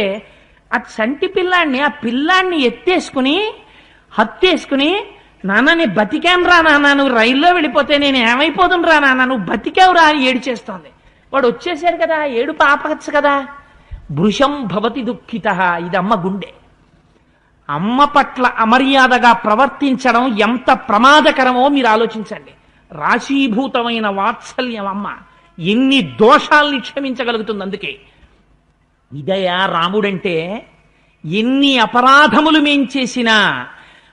ఆ చంటి పిల్లాన్ని ఆ పిల్లాన్ని ఎత్తేసుకుని హత్తేసుకుని, నాన్న నీ బతికాను రా నాన్న, నువ్వు రైల్లో వెళ్ళిపోతే నేను ఏమైపోతును రా నాన్న, నువ్వు బతికావు రా అని ఏడిచేస్తోంది. వాడు వచ్చేసాడు కదా, ఏడుపు ఆపవచ్చు కదా. భృశం భవతి దుఃఖిత. ఇది అమ్మ గుండె. అమ్మ పట్ల అమర్యాదగా ప్రవర్తించడం ఎంత ప్రమాదకరమో మీరు ఆలోచించండి. రాశీభూతమైన వాత్సల్యం అమ్మ ఎన్ని దోషాల్ని క్షమించగలుగుతుంది. అందుకే ఇదయా రాముడంటే. ఎన్ని అపరాధములు మేం చేసినా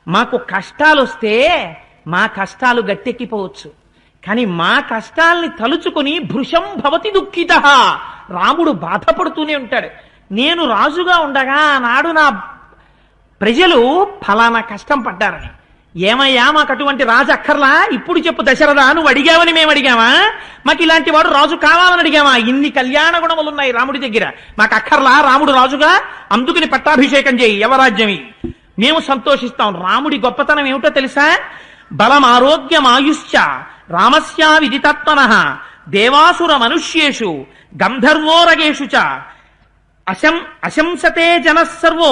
మాకు కష్టాలు వస్తే మా కష్టాలు గట్టెక్కిపోవచ్చు, కానీ మా కష్టాల్ని తలుచుకుని భృశం భవతి దుఃఖిత, రాముడు బాధపడుతూనే ఉంటాడు. నేను రాజుగా ఉండగా నాడు నా ప్రజలు ఫలానా కష్టం పడ్డారని. ఏమయ్యా మాకు అటువంటి రాజు అక్కర్లా? ఇప్పుడు చెప్పు దశరథ, నువ్వు అడిగావని మేము అడిగామా? మాకు ఇలాంటి వాడు రాజు కావాలని అడిగామా? ఇన్ని కళ్యాణ గుణములున్నాయి రాముడి దగ్గర, మాకు అక్కర్లా రాముడు రాజుగా? అందుకని పట్టాభిషేకం చేయి, యవరాజ్యమి, మేము సంతోషిస్తాం. రాముడి గొప్పతనం ఏమిటో తెలుసా? బలం ఆరోగ్యం ఆయుశ్చ రామస్యా విదితత్మనః దేవాసుర మనుష్యేషు గంధర్వోరగేషు చ అశంసతే జనః సర్వో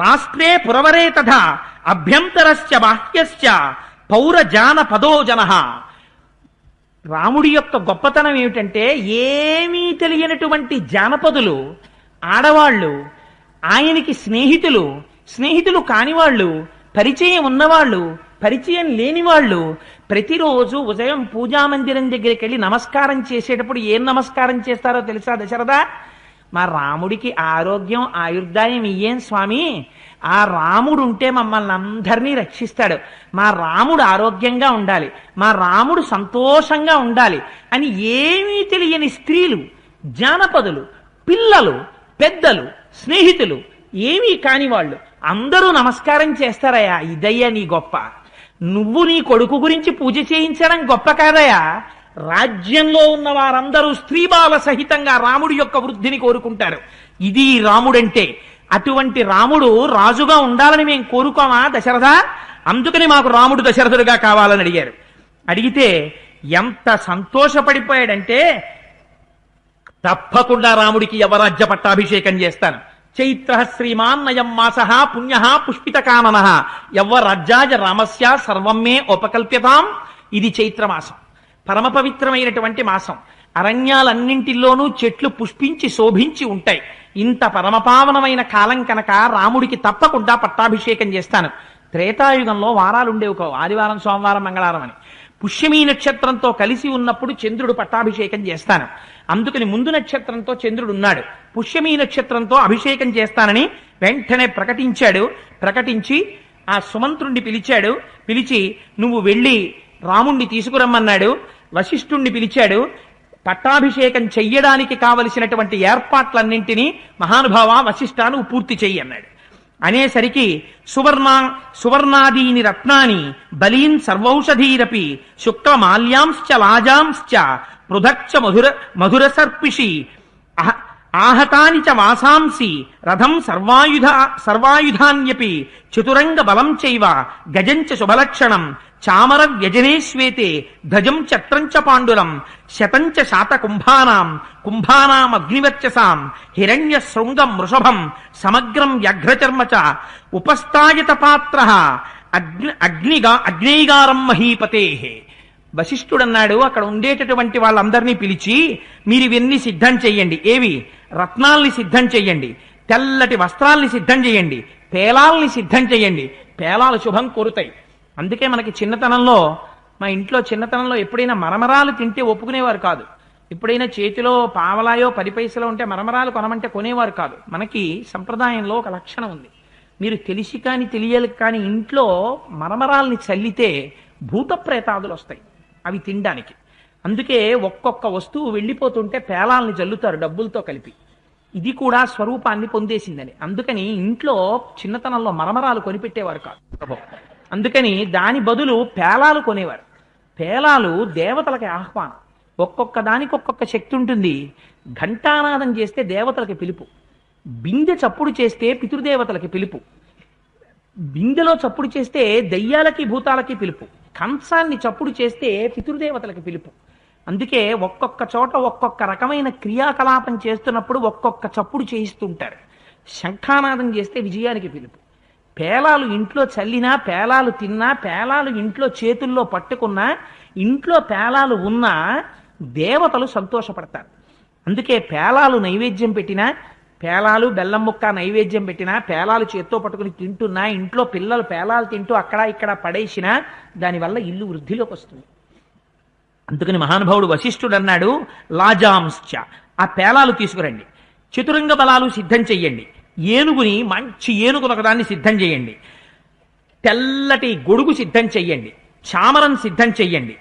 రాష్ట్రే పురవరే తథా అభ్యంతరశ్చ బాహ్యశ్చ పౌరజాన పదో జనః. రాముడి యొక్క గొప్పతనం ఏమిటంటే ఏమీ తెలియనటువంటి జానపదులు, ఆడవాళ్ళు, ఆయనకి స్నేహితులు, స్నేహితులు కానివాళ్ళు, పరిచయం ఉన్నవాళ్ళు, పరిచయం లేని వాళ్ళు ప్రతిరోజు ఉదయం పూజామందిరం దగ్గరికి వెళ్ళి నమస్కారం చేసేటప్పుడు ఏం నమస్కారం చేస్తారో తెలుసా దశరథ? మా రాముడికి ఆరోగ్యం ఆయుర్దాయం ఇయ్యేం స్వామి, ఆ రాముడు ఉంటే మమ్మల్ని అందరినీ రక్షిస్తాడు, మా రాముడు ఆరోగ్యంగా ఉండాలి, మా రాముడు సంతోషంగా ఉండాలి అని ఏమీ తెలియని స్త్రీలు, జానపదులు, పిల్లలు, పెద్దలు, స్నేహితులు, ఏమీ కాని వాళ్ళు అందరూ నమస్కారం చేస్తారయ్యా. ఇదయ్యా నీ గొప్ప. నువ్వు నీ కొడుకు గురించి పూజ చేయించడం గొప్ప కాదయా. రాజ్యంలో ఉన్న వారందరూ స్త్రీబాల సహితంగా రాముడి యొక్క వృద్ధిని కోరుకుంటారు. ఇది రాముడంటే. అటువంటి రాముడు రాజుగా ఉండాలని మేము కోరుకోమా దశరథ? అందుకని మాకు రాముడు దశరథుడిగా కావాలని అడిగారు. అడిగితే ఎంత సంతోషపడిపోయాడంటే, తప్పకుండా రాముడికి యవరాజ్య పట్టాభిషేకం చేస్తాను. చైత్ర శ్రీమాన్ నయం మాస పుణ్య పుష్పిత కానన యవ్వరాజ్యాయ రామస్య సర్వం మే ఉపకల్ప్యతాం. ఇది చైత్రమాసం, పరమ పవిత్రమైనటువంటి మాసం. అరణ్యాలన్నింటిలోనూ చెట్లు పుష్పించి శోభించి ఉంటాయి. ఇంత పరమపావనమైన కాలం కనుక రాముడికి తప్పకుండా పట్టాభిషేకం చేస్తాను. త్రేతాయుగంలో వారాలుండేవి, ఒక ఆదివారం, సోమవారం, మంగళవారం అని. పుష్యమీ నక్షత్రంతో కలిసి ఉన్నప్పుడు చంద్రుడు పట్టాభిషేకం చేస్తాను. అందుకని ముందు నక్షత్రంతో చంద్రుడు ఉన్నాడు. పుష్యమీ నక్షత్రంతో అభిషేకం చేస్తానని వెంటనే ప్రకటించాడు. ప్రకటించి ఆ సుమంత్రుణ్ణి పిలిచాడు. పిలిచి నువ్వు వెళ్ళి రాముణ్ణి తీసుకురమ్మన్నాడు. వశిష్ఠుణ్ణి పిలిచాడు. పట్టాభిషేకం చెయ్యడానికి కావలసినటువంటి ఏర్పాట్లన్నింటినీ మహానుభావ వశిష్ఠ నువ్వు పూర్తి చెయ్యి అన్నాడు. అనేసరికి సువర్ణాదీని రత్నాని బలీన్ సర్వౌషధీరపి శుక్లమాల్యాంశ్చ లాజాంశ్చ పృథక్ష మధుర సర్పిషి ఆహతాని చ వాసాంసి రథం సర్వాయుధాన్యపి చతురంగ బలం చైవ గజంచ శుభలక్షణం చామర వ్యజనే శ్వేతే ధ్వజం చత్రంచ పాండురం శతంచ శాత కుంభానాం అగ్నివర్చసాం హిరణ్య శృంగం వృషభం సమగ్రం వ్యాఘ్రచర్మ చ ఉపస్థాయత పాత్ర అగ్నిగారం మహీపతే. వశిష్ఠుడన్నాడు, అక్కడ ఉండేటటువంటి వాళ్ళందరినీ పిలిచి మీరు ఇవన్నీ సిద్ధం చెయ్యండి. ఏవి? రత్నాల్ని సిద్ధం చెయ్యండి, తెల్లటి వస్త్రాల్ని సిద్ధం చేయండి, పేలాల్ని సిద్ధం చేయండి. పేలాలు శుభం కోరుతాయి. అందుకే మనకి చిన్నతనంలో, మా ఇంట్లో చిన్నతనంలో ఎప్పుడైనా మరమరాలు తింటే ఒప్పుకునేవారు కాదు. ఎప్పుడైనా చేతిలో పావలాయో 10 పైసలో ఉంటే మరమరాలు కొనమంటే కొనేవారు కాదు. మనకి సంప్రదాయంలో ఒక లక్షణం ఉంది. మీరు తెలిసి కానీ తెలియాలి కానీ ఇంట్లో మరమరాల్ని చల్లితే భూత ప్రేతాదులు వస్తాయి అవి తినడానికి. అందుకే ఒక్కొక్క వస్తువు వెళ్ళిపోతుంటే పేలాల్ని జల్లుతారు డబ్బులతో కలిపి. ఇది కూడా స్వరూపాన్ని పొందేసిందని. అందుకని ఇంట్లో చిన్నతనంలో మరమరాలు కొనిపెట్టేవారు కాదు. అందుకని దాని బదులు పేలాలు కొనేవారు. పేలాలు దేవతలకి ఆహ్వానం. ఒక్కొక్క దానికి ఒక్కొక్క శక్తి ఉంటుంది. ఘంటానాదం చేస్తే దేవతలకి పిలుపు, బిందె చప్పుడు చేస్తే పితృదేవతలకి పిలుపు, బిందెలో చప్పుడు చేస్తే దయ్యాలకి భూతాలకి పిలుపు, కంసాన్ని చప్పుడు చేస్తే పితృదేవతలకి పిలుపు. అందుకే ఒక్కొక్క చోట ఒక్కొక్క రకమైన క్రియాకలాపం చేస్తున్నప్పుడు ఒక్కొక్క చప్పుడు చేయిస్తుంటారు. శంఖానాదం చేస్తే విజయానికి పిలుపు. పేలాలు ఇంట్లో చల్లినా, పేలాలు తిన్నా, పేలాలు ఇంట్లో చేతుల్లో పట్టుకున్నా, ఇంట్లో పేలాలు ఉన్నా దేవతలు సంతోషపడతారు. అందుకే పేలాలు నైవేద్యం పెట్టినా, పేలాలు బెల్లం ముక్క నైవేద్యం పెట్టినా, పేలాలు చేత్తో పట్టుకుని తింటున్నా, ఇంట్లో పిల్లలు పేలాలు తింటూ అక్కడ ఇక్కడ పడేసినా దానివల్ల ఇల్లు వృద్ధిలోకి వస్తుంది. అందుకని మహానుభావుడు వశిష్ఠుడు అన్నాడు, లాజాంశ్చ, ఆ పేలాలు తీసుకురండి. చతురంగ బలాలు సిద్ధం చెయ్యండి. ఏనుగుని, మంచి ఏనుగును ఒకదాన్ని సిద్ధం చేయండి. తెల్లటి గొడుగు సిద్ధం చెయ్యండి. చామరం సిద్ధం చెయ్యండి.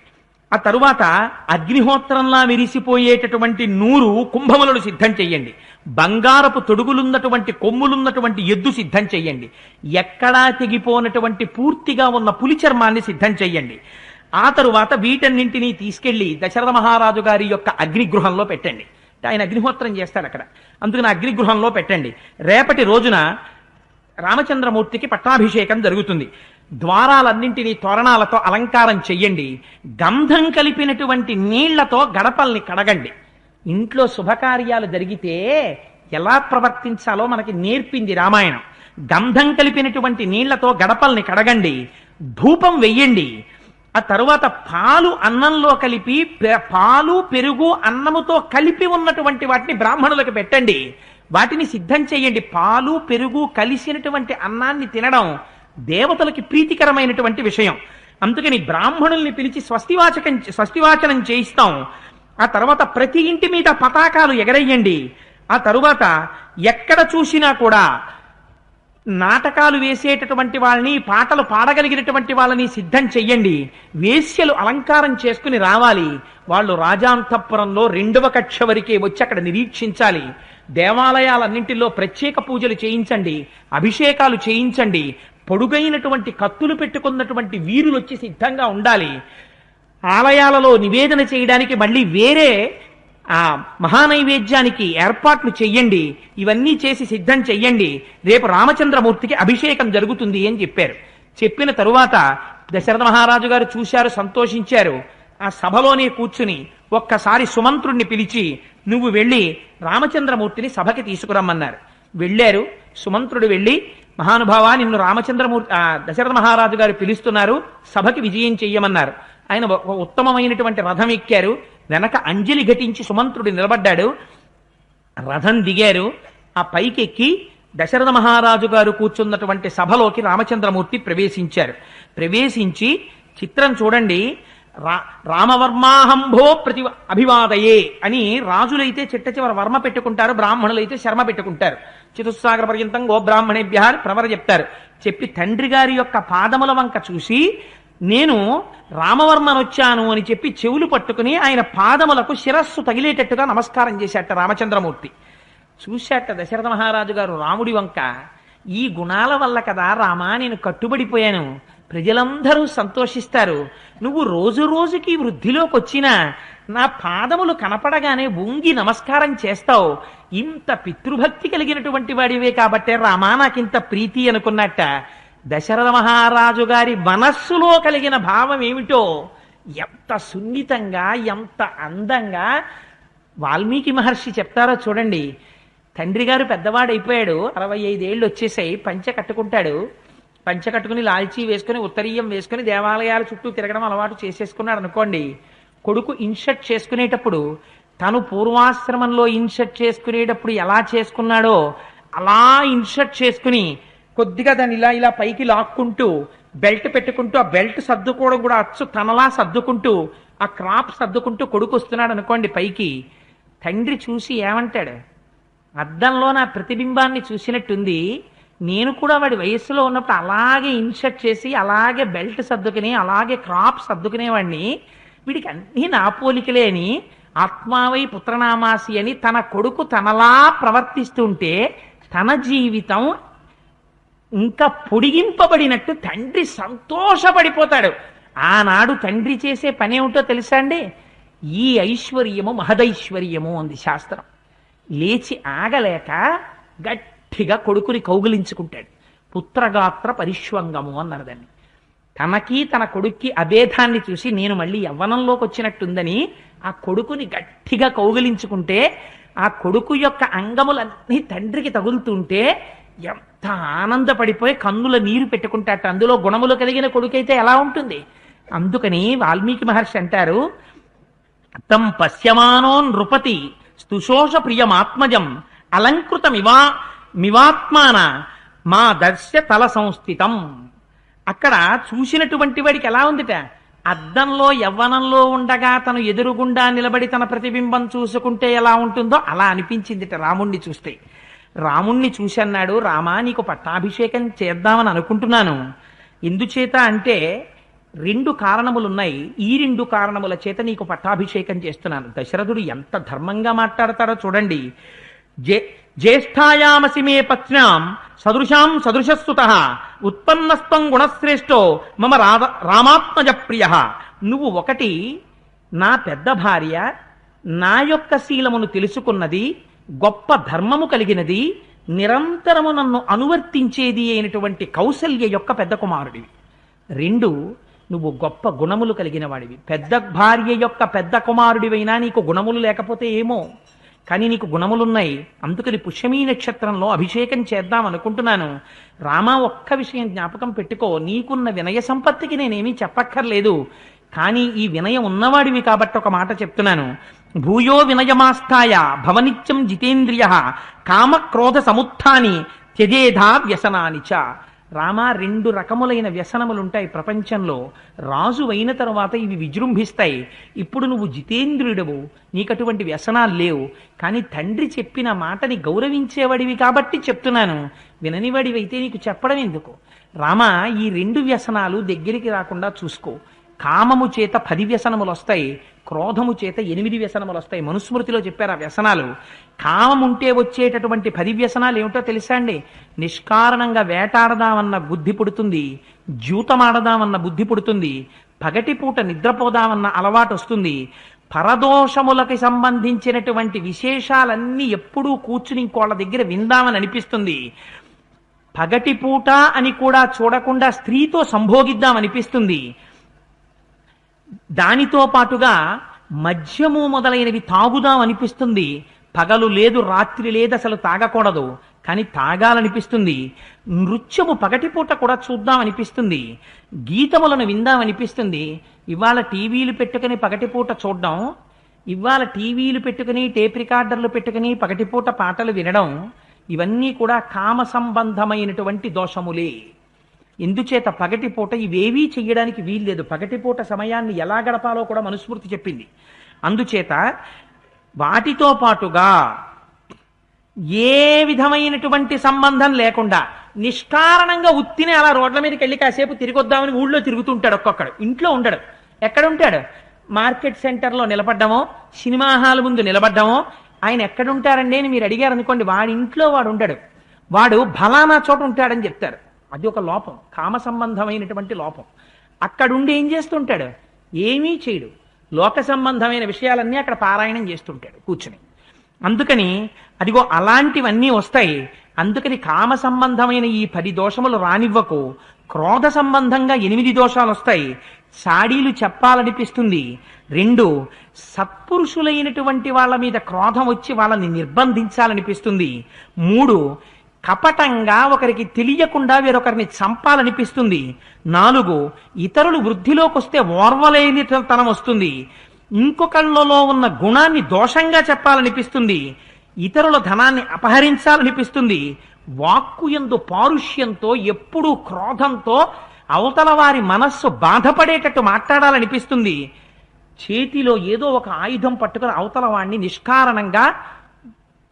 ఆ తరువాత అగ్నిహోత్రంలా విరిసిపోయేటటువంటి 100 కుంభములను సిద్ధం చెయ్యండి. బంగారపు తొడుగులున్నటువంటి కొమ్ములున్నటువంటి ఎద్దు సిద్ధం చెయ్యండి. ఎక్కడా తెగిపోనటువంటి పూర్తిగా ఉన్న పులి చర్మాన్ని సిద్ధం చెయ్యండి. ఆ తరువాత వీటన్నింటినీ తీసుకెళ్లి దశరథ మహారాజు గారి యొక్క అగ్నిగృహంలో పెట్టండి. ఆయన అగ్నిహోత్రం చేస్తాడు అక్కడ. అందుకని అగ్నిగృహంలో పెట్టండి. రేపటి రోజున రామచంద్రమూర్తికి పట్టాభిషేకం జరుగుతుంది. ద్వారాలన్నింటినీ తోరణాలతో అలంకారం చెయ్యండి. గంధం కలిపినటువంటి నీళ్లతో గడపల్ని కడగండి. ఇంట్లో శుభకార్యాలు జరిగితే ఎలా ప్రవర్తించాలో మనకి నేర్పింది రామాయణం. గంధం కలిపినటువంటి నీళ్లతో గడపల్ని కడగండి. ధూపం వెయ్యండి. ఆ తరువాత పాలు అన్నంలో కలిపి, పాలు పెరుగు అన్నముతో కలిపి ఉన్నటువంటి వాటిని బ్రాహ్మణులకు పెట్టండి. వాటిని సిద్ధం చేయండి. పాలు పెరుగు కలిసినటువంటి అన్నాన్ని తినడం దేవతలకి ప్రీతికరమైనటువంటి విషయం. అందుకని బ్రాహ్మణుల్ని పిలిచి స్వస్తివాచనం చేయిస్తాం. ఆ తర్వాత ప్రతి ఇంటి మీద పతాకాలు ఎగరయ్యండి. ఆ తరువాత ఎక్కడ చూసినా కూడా నాటకాలు వేసేటటువంటి వాళ్ళని, పాటలు పాడగలిగినటువంటి వాళ్ళని సిద్ధం చెయ్యండి. వేశ్యలు అలంకారం చేసుకుని రావాలి. వాళ్ళు రాజాంతఃపురంలో 2వ కక్ష వరకే వచ్చి అక్కడ నిరీక్షించాలి. దేవాలయాలన్నింటిలో ప్రత్యేక పూజలు చేయించండి, అభిషేకాలు చేయించండి. పొడుగైనటువంటి కత్తులు పెట్టుకున్నటువంటి వీరులు వచ్చి సిద్ధంగా ఉండాలి. ఆలయాలలో నివేదన చేయడానికి మళ్ళీ వేరే ఆ మహానైవేద్యానికి ఏర్పాట్లు చెయ్యండి, ఇవన్నీ చేసి సిద్ధం చెయ్యండి, రేపు రామచంద్రమూర్తికి అభిషేకం జరుగుతుంది అని చెప్పారు. చెప్పిన తరువాత దశరథ మహారాజు గారు చూశారు, సంతోషించారు. ఆ సభలోనే కూర్చుని ఒక్కసారి సుమంత్రుణ్ణి పిలిచి నువ్వు వెళ్ళి రామచంద్రమూర్తిని సభకి తీసుకురమ్మన్నారు. వెళ్ళారు. సుమంత్రుడు వెళ్ళి, మహానుభావా, నిన్ను రామచంద్రమూర్తి దశరథ మహారాజు గారు పిలుస్తున్నారు, సభకి విజయం చెయ్యమన్నారు. ఆయన ఉత్తమమైనటువంటి రథం ఎక్కారు. వెనక అంజలి ఘటించి సుమంత్రుడు నిలబడ్డాడు. రథం దిగారు. ఆ పైకెక్కి దశరథ మహారాజు గారు కూర్చున్నటువంటి సభలోకి రామచంద్రమూర్తి ప్రవేశించారు. ప్రవేశించి చిత్రం చూడండి, రామవర్మాహంభో ప్రతి అభివాదయే అని రాజులైతే చిట్ట చివర వర్మ పెట్టుకుంటారు, బ్రాహ్మణులైతే శర్మ పెట్టుకుంటారు. చతుస్సాగర పర్యంతం గోబ్రాహ్మణేభ్య ప్రవర చెప్తారు. చెప్పి తండ్రి గారి యొక్క పాదముల వంక చూసి నేను రామవర్మనొచ్చాను అని చెప్పి చెవులు పట్టుకుని ఆయన పాదములకు శిరస్సు తగిలేటట్టుగా నమస్కారం చేశాట రామచంద్రమూర్తి. చూశాట దశరథ మహారాజు గారు రాముడి వంక. ఈ గుణాల వల్ల కదా రామా నేను కట్టుబడిపోయాను, ప్రజలందరూ సంతోషిస్తారు, నువ్వు రోజు రోజుకి వృద్ధిలోకి వచ్చినా నా పాదములు కనపడగానే వంగి నమస్కారం చేస్తావు, ఇంత పితృభక్తి కలిగినటువంటి వాడివే కాబట్టే రామా నాకింత ప్రీతి అనుకున్నట్ట. దశరథ మహారాజు గారి మనస్సులో కలిగిన భావం ఏమిటో ఎంత సున్నితంగా ఎంత అందంగా వాల్మీకి మహర్షి చెప్తారో చూడండి. తండ్రి గారు పెద్దవాడైపోయాడు, 65 ఏళ్ళు వచ్చేసాయి, పంచె కట్టుకుంటాడు. పంచె కట్టుకుని లాల్చీ వేసుకుని ఉత్తరీయం వేసుకుని దేవాలయాల చుట్టూ తిరగడం అలవాటు చేసేసుకున్నాడు అనుకోండి. కొడుకు ఇన్షర్ట్ చేసుకునేటప్పుడు తను పూర్వాశ్రమంలో ఇన్షర్ట్ చేసుకునేటప్పుడు ఎలా చేసుకున్నాడో అలా ఇన్షర్ట్ చేసుకుని కొద్దిగా దాన్ని ఇలా ఇలా పైకి లాక్కుంటూ బెల్ట్ పెట్టుకుంటూ ఆ బెల్ట్ సర్దుకోవడం కూడా అచ్చు తనలా సర్దుకుంటూ ఆ క్రాప్ సర్దుకుంటూ కొడుకు వస్తున్నాడు అనుకోండి పైకి. తండ్రి చూసి ఏమంటాడు, అద్దంలో నా ప్రతిబింబాన్ని చూసినట్టుంది, నేను కూడా వాడి వయస్సులో ఉన్నప్పుడు అలాగే ఇన్షర్ట్ చేసి అలాగే బెల్ట్ సర్దుకుని అలాగే క్రాప్ సర్దుకునేవాడిని, వీడికి అన్నీ నా పోలికలే అని ఆత్మావై పుత్రనామాసి అని తన కొడుకు తనలా ప్రవర్తిస్తుంటే తన జీవితం ఇంకా పొడిగింపబడినట్టు తండ్రి సంతోషపడిపోతాడు. ఆనాడు తండ్రి చేసే పని ఏమిటో తెలుసా అండి, ఈ ఐశ్వర్యము మహదైశ్వర్యము అంది శాస్త్రం. లేచి ఆగలేక గట్టిగా కొడుకుని కౌగిలించుకుంటాడు. పుత్రగాత్ర పరిష్వంగము అన్నారు దాన్ని. తనకి తన కొడుక్కి అభేదాన్ని చూసి నేను మళ్ళీ యవ్వనంలోకి వచ్చినట్టుందని ఆ కొడుకుని గట్టిగా కౌగిలించుకుంటే ఆ కొడుకు యొక్క అంగములన్నీ తండ్రికి తగులుతుంటే ఎంత ఆనందపడిపోయి కన్నుల నీరు పెట్టుకుంటాట. అందులో గుణములు కలిగిన కొడుకైతే ఎలా ఉంటుంది. అందుకని వాల్మీకి మహర్షి అంటారు, తం పశ్యమానో నృపతి స్తుశోష ప్రియమాత్మజం అలంకృత మివాత్మాన మా దర్శ తల సంస్థితం. అక్కడ చూసినటువంటి వాడికి ఎలా ఉందిట, అద్దంలో యవ్వనంలో ఉండగా తను ఎదురుగుండా నిలబడి తన ప్రతిబింబం చూసుకుంటే ఎలా ఉంటుందో అలా అనిపించిందిట రాముణ్ణి చూస్తే. రాముణ్ణి చూసన్నాడు, రామా నీకు పట్టాభిషేకం చేద్దామని అనుకుంటున్నాను. ఎందుచేత అంటే 2 కారణములున్నాయి, ఈ 2 కారణముల చేత నీకు పట్టాభిషేకం చేస్తున్నాను. దశరథుడు ఎంత ధర్మంగా మాట్లాడతాడో చూడండి. జ్యేష్ఠాయామసి మే పత్న్యాం సదృశాం సదృశస్సుతః ఉత్పన్నస్తం గుణశ్రేష్టో మమ రామాత్మజ ప్రియ. నువ్వు ఒకటి నా పెద్ద భార్య, నా యొక్క శీలమును తెలుసుకున్నది, గొప్ప ధర్మము కలిగినది, నిరంతరము నన్ను అనువర్తించేది అయినటువంటి కౌసల్య యొక్క పెద్ద కుమారుడివి. 2 నువ్వు గొప్ప గుణములు కలిగిన వాడివి. పెద్ద భార్య యొక్క పెద్ద కుమారుడివైనా నీకు గుణములు లేకపోతే ఏమో, కానీ నీకు గుణములున్నాయి. అందుకని పుష్యమీ నక్షత్రంలో అభిషేకం చేద్దాం అనుకుంటున్నాను. రామా ఒక్క విషయం జ్ఞాపకం పెట్టుకో, నీకున్న వినయ సంపత్తికి నేనేమీ చెప్పక్కర్లేదు, కానీ ఈ వినయం ఉన్నవాడివి కాబట్టి ఒక మాట చెప్తున్నాను. భూయో వినయమాస్థాయ భవనిత్యం జితేంద్రియ కామక్రోధ సముత్థాని త్యజేధా వ్యసనానిచ. రామా 2 రకములైన వ్యసనములుంటాయి ప్రపంచంలో. రాజు అయిన తర్వాత ఇవి విజృంభిస్తాయి. ఇప్పుడు నువ్వు జితేంద్రుడవు, నీకటువంటి వ్యసనాలు లేవు, కానీ తండ్రి చెప్పిన మాటని గౌరవించేవాడివి కాబట్టి చెప్తున్నాను. విననివాడివైతే నీకు చెప్పడం ఎందుకు. రామా ఈ 2 వ్యసనాలు దగ్గరికి రాకుండా చూసుకో. కామము చేత 10 వ్యసనములు వస్తాయి, క్రోధము చేత 8 వ్యసనములు వస్తాయి. మనుస్మృతిలో చెప్పారు ఆ వ్యసనాలు. కామముంటే వచ్చేటటువంటి 10 వ్యసనాలు ఏమిటో తెలుసా అండి. నిష్కారణంగా వేటాడదామన్న బుద్ధి పుడుతుంది, జూతమాడదామన్న బుద్ధి పుడుతుంది, పగటిపూట నిద్రపోదామన్న అలవాటు వస్తుంది, పరదోషములకి సంబంధించినటువంటి విశేషాలన్నీ ఎప్పుడూ కూర్చుని ఇంకోళ్ళ దగ్గర విందామని అనిపిస్తుంది. పగటిపూట అని కూడా చూడకుండా స్త్రీతో సంభోగిద్దామనిపిస్తుంది. దానితో పాటుగా మద్యము మొదలైనవి తాగుదాం అనిపిస్తుంది. పగలు లేదు, రాత్రి లేదు, అసలు తాగకూడదు, కానీ తాగాలనిపిస్తుంది. నృత్యము పగటిపూట కూడా చూద్దాం అనిపిస్తుంది. గీతములను విందామనిపిస్తుంది. ఇవాళ టీవీలు పెట్టుకుని పగటిపూట చూడడం, ఇవాళ టీవీలు పెట్టుకుని టేప్ రికార్డర్లు పెట్టుకుని పగటిపూట పాటలు వినడం, ఇవన్నీ కూడా కామ సంబంధమైనటువంటి దోషములే. ఎందుచేత పగటిపూట ఇవేవీ చెయ్యడానికి వీల్లేదు. పగటిపూట సమయాన్ని ఎలా గడపాలో కూడా మనుస్మృతి చెప్పింది. అందుచేత వాటితో పాటుగా ఏ విధమైనటువంటి సంబంధం లేకుండా నిష్కారణంగా ఉత్తినే అలా రోడ్ల మీదకి వెళ్ళి కాసేపు తిరిగొద్దామని ఊళ్ళో తిరుగుతుంటాడు. ఒక్కొక్కడు ఇంట్లో ఉండడు. ఎక్కడ ఉంటాడు? మార్కెట్ సెంటర్లో నిలబడ్డమో, సినిమా హాల్ ముందు నిలబడ్డమో. ఆయన ఎక్కడుంటారండి అని మీరు అడిగారు అనుకోండి, వాడి ఇంట్లో వాడు ఉండడు, వాడు ఫలానా చోట ఉంటాడని చెప్తారు. అది ఒక లోపం, కామ సంబంధమైనటువంటి లోపం. అక్కడుండి ఏం చేస్తుంటాడు? ఏమీ చేయడు. లోక సంబంధమైన విషయాలన్నీ అక్కడ పారాయణం చేస్తుంటాడు కూర్చుని. అందుకని అదిగో అలాంటివన్నీ వస్తాయి. అందుకని కామ సంబంధమైన ఈ 10 దోషములు రానివ్వకు. క్రోధ సంబంధంగా 8 దోషాలు వస్తాయి. చాడీలు చెప్పాలనిపిస్తుంది. 2, సత్పురుషులైనటువంటి వాళ్ళ మీద క్రోధం వచ్చి వాళ్ళని నిర్బంధించాలనిపిస్తుంది. 3, కపటంగా ఒకరికి తెలియకుండా వేరొకరిని చంపాలనిపిస్తుంది. 4, ఇతరులు వృద్ధిలోకి వస్తే ఓర్వలేనితనం వస్తుంది. ఇంకొకళ్ళలో ఉన్న గుణాన్ని దోషంగా చెప్పాలనిపిస్తుంది. ఇతరుల ధనాన్ని అపహరించాలనిపిస్తుంది. వాక్కు యందు పారుష్యంతో, ఎప్పుడూ క్రోధంతో అవతల వారి మనస్సు బాధపడేటట్టు మాట్లాడాలనిపిస్తుంది. చేతిలో ఏదో ఒక ఆయుధం పట్టుకుని అవతల వాణ్ణి నిష్కారణంగా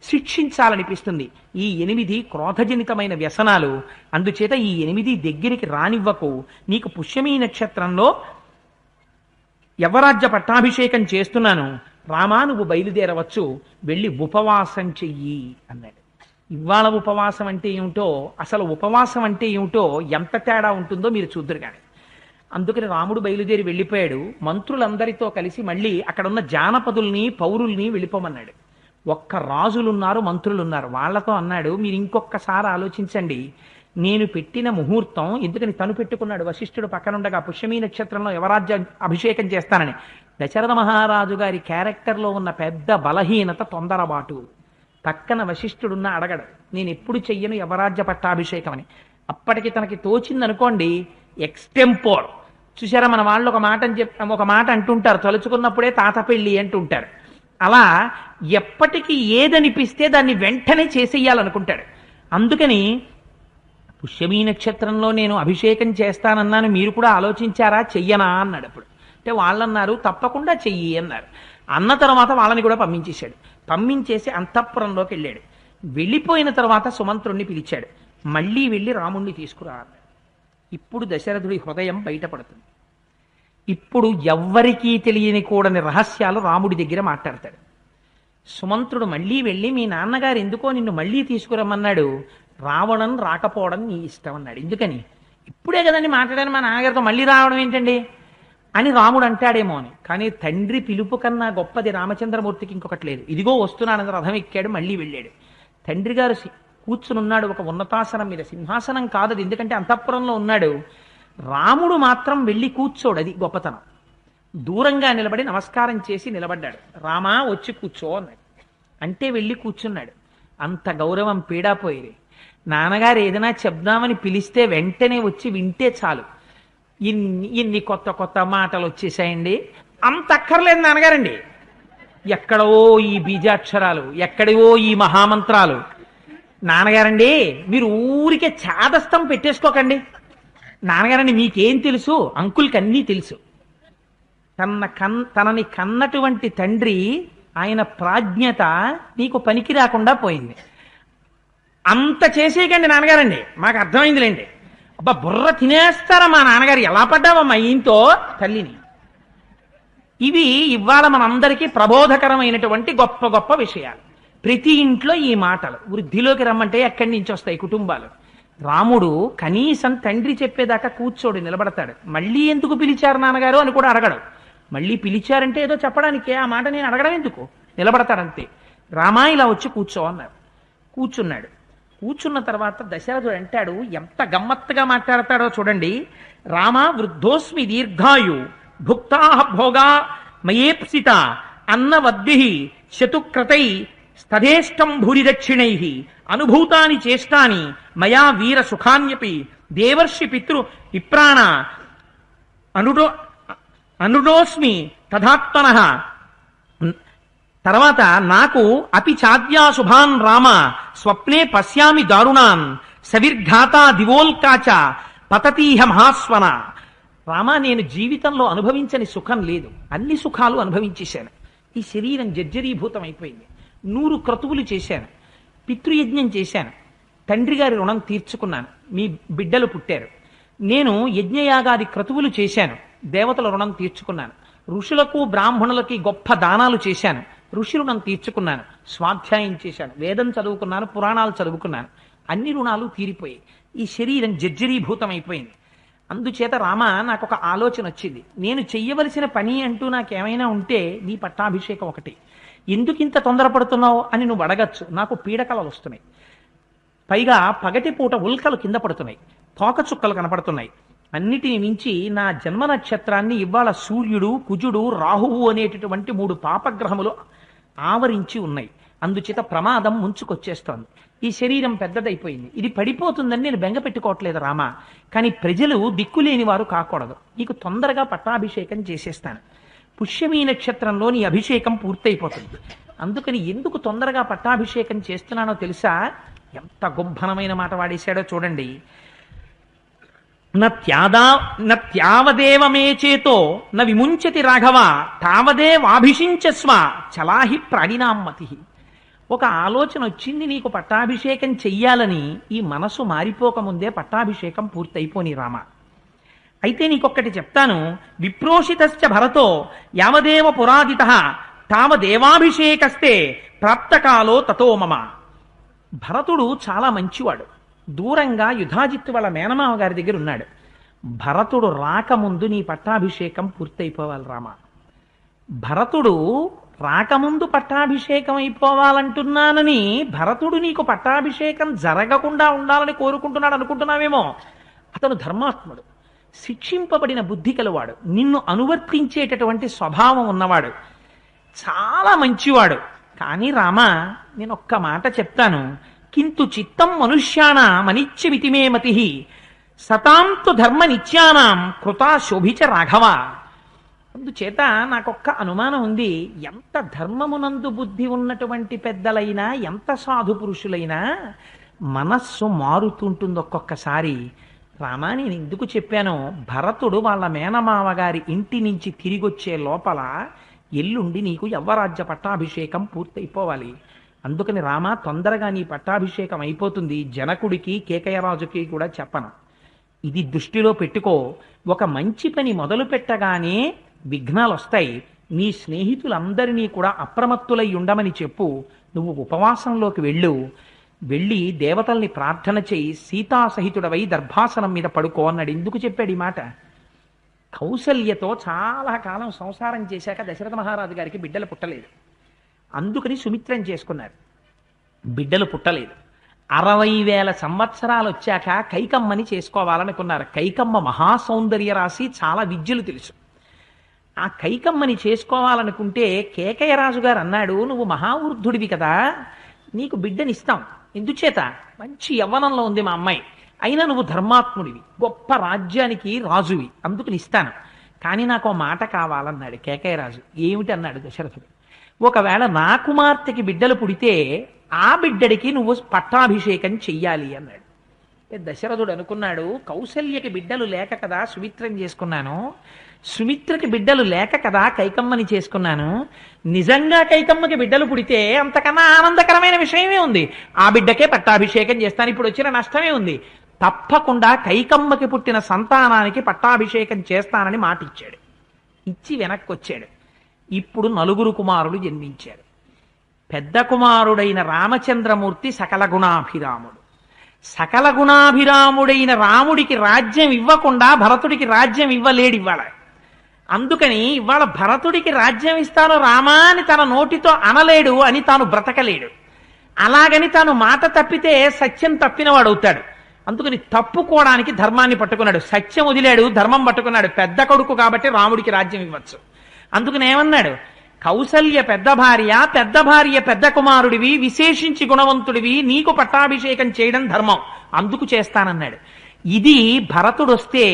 శిక్షించాలనిపిస్తుంది. ఈ 8 క్రోధజనితమైన వ్యసనాలు. అందుచేత ఈ 8 దగ్గరికి రానివ్వకు. నీకు పుష్యమీ నక్షత్రంలో యవరాజ్య పట్టాభిషేకం చేస్తున్నాను, రామా నువ్వు బయలుదేరవచ్చు, వెళ్ళి ఉపవాసం చెయ్యి అన్నాడు. ఇవాళ ఉపవాసం అంటే ఏమిటో, అసలు ఉపవాసం అంటే ఏమిటో ఎంత తేడా ఉంటుందో మీరు చూద్దరు కానీ. అందుకని రాముడు బయలుదేరి వెళ్ళిపోయాడు. మంత్రులందరితో కలిసి మళ్ళీ అక్కడున్న జానపదుల్ని, పౌరుల్ని వెళ్ళిపోమన్నాడు. ఒక్క రాజులున్నారు, మంత్రులున్నారు. వాళ్లతో అన్నాడు, మీరు ఇంకొకసారి ఆలోచించండి. నేను పెట్టిన ముహూర్తం, ఎందుకని తను పెట్టుకున్నాడు వశిష్ఠుడు పక్కనుండగా, పుష్యమీ నక్షత్రంలో యవరాజ్య అభిషేకం చేస్తానని. దశరథ మహారాజు గారి క్యారెక్టర్లో ఉన్న పెద్ద బలహీనత తొందరబాటు. పక్కన వశిష్ఠుడున్న అడగడు, నేను ఎప్పుడు చెయ్యను యవరాజ్య పట్టాభిషేకం అని. అప్పటికి తనకి తోచిందనుకోండి, ఎక్స్టెంపోర్. చూసారా, మన వాళ్ళు ఒక మాట అంటుంటారు, తలుచుకున్నప్పుడే తాత పెళ్ళి అంటుంటారు. అలా ఎప్పటికీ ఏదనిపిస్తే దాన్ని వెంటనే చేసేయాలనుకుంటాడు. అందుకని పుష్యమీ నక్షత్రంలో నేను అభిషేకం చేస్తానన్నాను, మీరు కూడా ఆలోచించారా, చెయ్యనా అన్నాడు. అప్పుడు అంటే వాళ్ళన్నారు తప్పకుండా చెయ్యి అన్నారు. అన్న తర్వాత వాళ్ళని కూడా పంపించేశాడు. పంపించేసి అంతఃపురంలోకి వెళ్ళాడు. వెళ్ళిపోయిన తర్వాత సుమంత్రుణ్ణి పిలిచాడు. మళ్ళీ వెళ్ళి రాముణ్ణి తీసుకురా అన్నాడు. ఇప్పుడు దశరథుడి హృదయం బయటపడుతుంది. ఇప్పుడు ఎవ్వరికీ తెలియని కూడని రహస్యాలు రాముడి దగ్గర మాట్లాడతాడు. సుమంత్రుడు మళ్ళీ వెళ్ళి, మీ నాన్నగారు ఎందుకో నిన్ను మళ్ళీ తీసుకురమ్మన్నాడు, రావడం రాకపోవడం నీ ఇష్టం అన్నాడు. ఎందుకని? ఇప్పుడే కదండి మాట్లాడాను, మా నాన్నగారితో మళ్ళీ రావడం ఏంటండి అని రాముడు అంటాడేమో అని. కానీ తండ్రి పిలుపు కన్నా గొప్పది రామచంద్రమూర్తికి ఇంకొకటి లేదు. ఇదిగో వస్తున్నానని రథం ఎక్కాడు, మళ్ళీ వెళ్ళాడు. తండ్రి గారు కూర్చునున్నాడు ఒక ఉన్నతాసనం మీద. సింహాసనం కాదది, ఎందుకంటే అంతఃపురంలో ఉన్నాడు. రాముడు మాత్రం వెళ్ళి కూర్చోడు, అది గొప్పతనం. దూరంగా నిలబడి నమస్కారం చేసి నిలబడ్డాడు. రామా వచ్చి కూర్చో అన్నాడు. అంటే వెళ్ళి కూర్చున్నాడు. అంత గౌరవం పీడాపోయేది. నాన్నగారు ఏదైనా చెప్దామని పిలిస్తే వెంటనే వచ్చి వింటే చాలు. ఇన్ని కొత్త కొత్త మాటలు వచ్చేసాయండి, అంత అక్కర్లేదు నాన్నగారండి. ఎక్కడో ఈ బీజాక్షరాలు, ఎక్కడో ఈ మహామంత్రాలు. నాన్నగారండి మీరు ఊరికే చాదస్తం పెట్టేసుకోకండి. నాన్నగారండి మీకేం తెలుసు, అంకుల్కి అన్నీ తెలుసు. తనని కన్నటువంటి తండ్రి ఆయన ప్రాజ్ఞత నీకు పనికి రాకుండా పోయింది. అంత చేసేయకండి నాన్నగారండి, మాకు అర్థమైందిలేండి. అబ్బా బుర్ర తినేస్తారా మా నాన్నగారు, ఎలా పడ్డావమ్మా ఈయంతో తల్లిని. ఇవి ఇవాళ మనందరికీ ప్రబోధకరమైనటువంటి గొప్ప గొప్ప విషయాలు. ప్రతి ఇంట్లో ఈ మాటలు. వృద్ధిలోకి రమ్మంటే ఎక్కడి నుంచి వస్తాయి కుటుంబాలు. రాముడు కనీసం తండ్రి చెప్పేదాకా కూర్చోడు, నిలబడతాడు. మళ్ళీ ఎందుకు పిలిచారు నాన్నగారు అని కూడా అడగడు. మళ్ళీ పిలిచారంటే ఏదో చెప్పడానికే, ఆ మాట నేను అడగడం ఎందుకు, నిలబడతాడంతే. రామా ఇలా వచ్చి కూర్చో అన్నారు. కూర్చున్నాడు. కూర్చున్న తర్వాత దశరథుడు అంటాడు, ఎంత గమ్మత్తుగా మాట్లాడతాడో చూడండి. రామా వృద్ధోస్మి దీర్ఘాయు భుక్తా భోగా మయేప్సిత అన్నవద్భి శతుక్రతై స్తధేష్టం భూరి దక్షిణై అనుభూతాని చేష్టాని మయా వీర సుఖాన్యపి దేవర్షి పితృ విప్రాణ అనుడోస్మి తథాత్మనః. తర్వాత నాకు అపి చాద్యా శుభాన్ రామ స్వప్నే పశ్యామి దారుణాన్ సవిర్ఘాతా దివోల్కాచ పతతీహ మహాస్వన. రామ నేను జీవితంలో అనుభవించని సుఖం లేదు, అన్ని సుఖాలు అనుభవించేశాను. ఈ శరీరం జర్జరీభూతం అయిపోయింది. 100 క్రతువులు చేశాను, పితృయజ్ఞం చేశాను, తండ్రి గారి రుణం తీర్చుకున్నాను, మీ బిడ్డలు పుట్టారు. నేను యజ్ఞయాగాది క్రతువులు చేశాను, దేవతల రుణం తీర్చుకున్నాను. ఋషులకు బ్రాహ్మణులకి గొప్ప దానాలు చేశాను, ఋషి రుణం తీర్చుకున్నాను. స్వాధ్యాయం చేశాను, వేదం చదువుకున్నాను, పురాణాలు చదువుకున్నాను. అన్ని రుణాలు తీరిపోయాయి. ఈ శరీరం జర్జరీభూతం అయిపోయింది. అందుచేత రామ నాకు ఒక ఆలోచన వచ్చింది. నేను చెయ్యవలసిన పని అంటూ నాకేమైనా ఉంటే నీ పట్టాభిషేకం ఒకటి. ఎందుకింత తొందరపడుతున్నావు అని నువ్వు అడగచ్చు. నాకు పీడకలలు వస్తున్నాయి, పైగా పగటిపూట ఉల్కలు కింద పడుతున్నాయి, తోకచుక్కలు కనపడుతున్నాయి. అన్నిటిని మించి నా జన్మ నక్షత్రాన్ని ఇవాళ సూర్యుడు, కుజుడు, రాహువు అనేటటువంటి 3 పాపగ్రహములు ఆవరించి ఉన్నాయి. అందుచేత ప్రమాదం ముంచుకొచ్చేస్తోంది. ఈ శరీరం పెద్దదైపోయింది, ఇది పడిపోతుందని నేను బెంగ పెట్టుకోవట్లేదు రామా. కానీ ప్రజలు దిక్కులేని వారు కాకూడదు. నీకు తొందరగా పట్టాభిషేకం చేసేస్తాను. పుష్యమీ నక్షత్రంలో నీ అభిషేకం పూర్తయిపోతుంది. అందుకని ఎందుకు తొందరగా పట్టాభిషేకం చేస్తున్నానో తెలుసా? ఎంత గుంభనమైన మాట వాడేశాడో చూడండి. నత్యావదేవ మే చేతో న విముంచతి రాఘవ తావదేవాభిషించస్వ చలాహి ప్రాణినామ్మతి. ఒక ఆలోచన వచ్చింది నీకు పట్టాభిషేకం చెయ్యాలని, ఈ మనసు మారిపోకముందే పట్టాభిషేకం పూర్తయిపోని రామ. అయితే నీకొక్కటి చెప్తాను. విప్రోషితశ్చ భరతో యావదేవ పురాజిత తావదేవాభిషేకస్తే ప్రాప్తకాలో తతో మమ. భరతుడు చాలా మంచివాడు, దూరంగా యుధాజిత్తు వాళ్ళ మేనమామ గారి దగ్గర ఉన్నాడు. భరతుడు రాకముందు నీ పట్టాభిషేకం పూర్తయిపోవాలి రామ. భరతుడు రాకముందు పట్టాభిషేకం అయిపోవాలంటున్నానని భరతుడు నీకు పట్టాభిషేకం జరగకుండా ఉండాలని కోరుకుంటున్నాడు అనుకుంటున్నావేమో. అతను ధర్మాత్ముడు, శిక్షింపబడిన బుద్ధి కలవాడు, నిన్ను అనువర్తించేటటువంటి స్వభావం ఉన్నవాడు, చాలా మంచివాడు. కానీ రామ నేను ఒక్క మాట చెప్తాను. కింటు చిత్తం మనుష్యానాం అనిత్యమితి మే మతి సతాంతు ధర్మ నిత్యానాం కృతా శోభిచ రాఘవ. అందుచేత నాకొక్క అనుమానం ఉంది. ఎంత ధర్మమునందు బుద్ధి ఉన్నటువంటి పెద్దలైనా, ఎంత సాధు పురుషులైనా మనస్సు మారుతుంటుంది ఒక్కొక్కసారి. రామా నేను ఎందుకు చెప్పానో, భరతుడు వాళ్ళ మేనమావ గారి ఇంటి నుంచి తిరిగొచ్చే లోపల ఎల్లుండి నీకు యవ్వరాజ్య పట్టాభిషేకం పూర్తయిపోవాలి. అందుకని రామా తొందరగా నీ పట్టాభిషేకం అయిపోతుంది. జనకుడికి, కేకయరాజుకి కూడా చెప్పను. ఇది దృష్టిలో పెట్టుకో. ఒక మంచి పని మొదలు పెట్టగానే విఘ్నాలు వస్తాయి. నీ స్నేహితులందరినీ కూడా అప్రమత్తులై ఉండమని చెప్పు. నువ్వు ఉపవాసంలోకి వెళ్ళి దేవతల్ని ప్రార్థన చేయి, సీతాసహితుడవై దర్భాసనం మీద పడుకో అన్నాడు. ఎందుకు చెప్పాడు ఈ మాట? కౌసల్యతో చాలా కాలం సంసారం చేశాక దశరథ మహారాజు గారికి బిడ్డలు పుట్టలేదు. అందుకని సుమిత్రం చేసుకున్నారు. బిడ్డలు పుట్టలేదు. 60,000 సంవత్సరాలు వచ్చాక కైకమ్మని చేసుకోవాలనుకున్నారు. కైకమ్మ మహాసౌందర్య రాశి, చాలా విద్యలు తెలుసు. ఆ కైకమ్మని చేసుకోవాలనుకుంటే కేకయరాజు గారు అన్నాడు, నువ్వు మహావృద్ధుడివి కదా, నీకు బిడ్డనిస్తాం. ఎందుచేత? మంచి యవ్వనంలో ఉంది మా అమ్మాయి, అయినా నువ్వు ధర్మాత్ముడివి, గొప్ప రాజ్యానికి రాజువి, అందుకని ఇస్తాను. కానీ నాకు మాట కావాలన్నాడు కేకయరాజు. ఏమిటి అన్నాడు దశరథుడు. ఒకవేళ నా కుమార్తెకి బిడ్డలు పుడితే ఆ బిడ్డడికి నువ్వు పట్టాభిషేకం చెయ్యాలి అన్నాడు. దశరథుడు అనుకున్నాడు, కౌసల్యకి బిడ్డలు లేక కదా సుమిత్రం చేసుకున్నాను, సుమిత్రకి బిడ్డలు లేక కదా కైకమ్మని చేసుకున్నాను. నిజంగా కైకమ్మకి బిడ్డలు పుడితే అంతకన్నా ఆనందకరమైన విషయమే ఉంది. ఆ బిడ్డకే పట్టాభిషేకం చేస్తాను. ఇప్పుడు వచ్చిన నష్టమే ఉంది. తప్పకుండా కైకమ్మకి పుట్టిన సంతానానికి పట్టాభిషేకం చేస్తానని మాట ఇచ్చాడు. ఇచ్చి వెనక్కి వచ్చాడు. ఇప్పుడు 4 కుమారులు జన్మించారు. పెద్ద కుమారుడైన రామచంద్రమూర్తి సకల గుణాభిరాముడు. సకల గుణాభిరాముడైన రాముడికి రాజ్యం ఇవ్వకుండా భరతుడికి రాజ్యం ఇవ్వలేడు ఇవాళ. అందుకని ఇవాళ భరతుడికి రాజ్యం ఇస్తాను రామా అని తన నోటితో అనలేడు అని తాను బ్రతకలేడు. అలాగని తాను మాట తప్పితే సత్యం తప్పినవాడు అవుతాడు. అందుకని తప్పుకోవడానికి ధర్మాన్ని పట్టుకున్నాడు. సత్యం వదిలాడు, ధర్మం పట్టుకున్నాడు. పెద్ద కొడుకు కాబట్టి రాముడికి రాజ్యం ఇవ్వచ్చు. అందుకని ఏమన్నాడు? కౌసల్య పెద్ద భార్య పెద్ద కుమారుడివి, విశేషించి గుణవంతుడివి, నీకు పట్టాభిషేకం చేయడం ధర్మం, అందుకు చేస్తానన్నాడు. ఇది భరతుడు వస్తే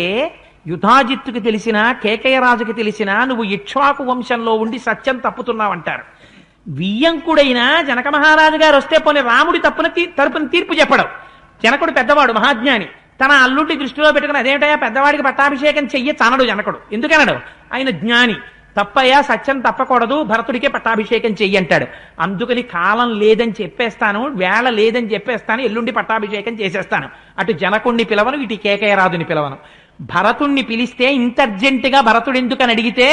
యుధాజిత్తుకి తెలిసినా కేకయరాజుకి తెలిసినా నువ్వు ఇక్ష్వాకు వంశంలో ఉండి సత్యం తప్పుతున్నావంటారు. వియ్యంకుడైనా జనక మహారాజు గారు వస్తే పోనీ రాముడి తరపున తీర్పు చెప్పడం. జనకుడు పెద్దవాడు, మహాజ్ఞాని. తన అల్లుడి దృష్టిలో పెట్టుకుని అదేమిటయా పెద్దవాడికి పట్టాభిషేకం చెయ్యొచ్చు అనడు జనకుడు. ఎందుకనడు? ఆయన జ్ఞాని. తప్పయ్యా, సత్యం తప్పకూడదు, భరతుడికే పట్టాభిషేకం చెయ్యి అంటాడు. అందుకని కాలం లేదని చెప్పేస్తాను, వేళ లేదని చెప్పేస్తాను, ఎల్లుండి పట్టాభిషేకం చేసేస్తాను. అటు జనకుణ్ణి పిలవను, ఇటు కేకయరాజుని పిలవను. భరతుణ్ణి పిలిస్తే ఇంత అర్జెంటుగా భరతుడు ఎందుకని అడిగితే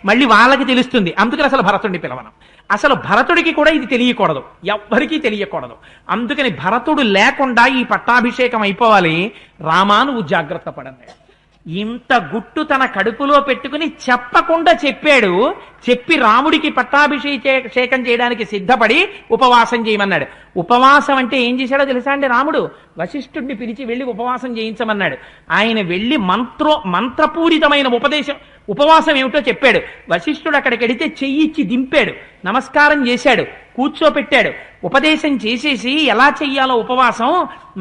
మళ్ళీ వాళ్ళకి తెలుస్తుంది. అందుకని అసలు భరతుడిని పిలవను. అసలు భరతుడికి కూడా ఇది తెలియకూడదు, ఎవ్వరికీ తెలియకూడదు. అందుకని భరతుడు లేకుండా ఈ పట్టాభిషేకం అయిపోవాలి. రామా నువ్వు జాగ్రత్త పడన్నాడు. ఇంత గుట్టు తన కడుపులో పెట్టుకుని చెప్పకుండా చెప్పాడు. చెప్పి రాముడికి పట్టాభిషేకం చేయడానికి సిద్ధపడి ఉపవాసం చేయమన్నాడు. ఉపవాసం అంటే ఏం చేశాడో తెలుసా అండి? రాముడు వశిష్ఠుడిని పిలిచి వెళ్ళి ఉపవాసం చేయించమన్నాడు. ఆయన వెళ్ళి మంత్రపూరితమైన ఉపవాసం ఏమిటో చెప్పాడు. వశిష్ఠుడు అక్కడికి వెడితే చెయ్యిచ్చి దింపాడు, నమస్కారం చేశాడు, కూర్చోపెట్టాడు, ఉపదేశం చేసేసి ఎలా చెయ్యాలో ఉపవాసం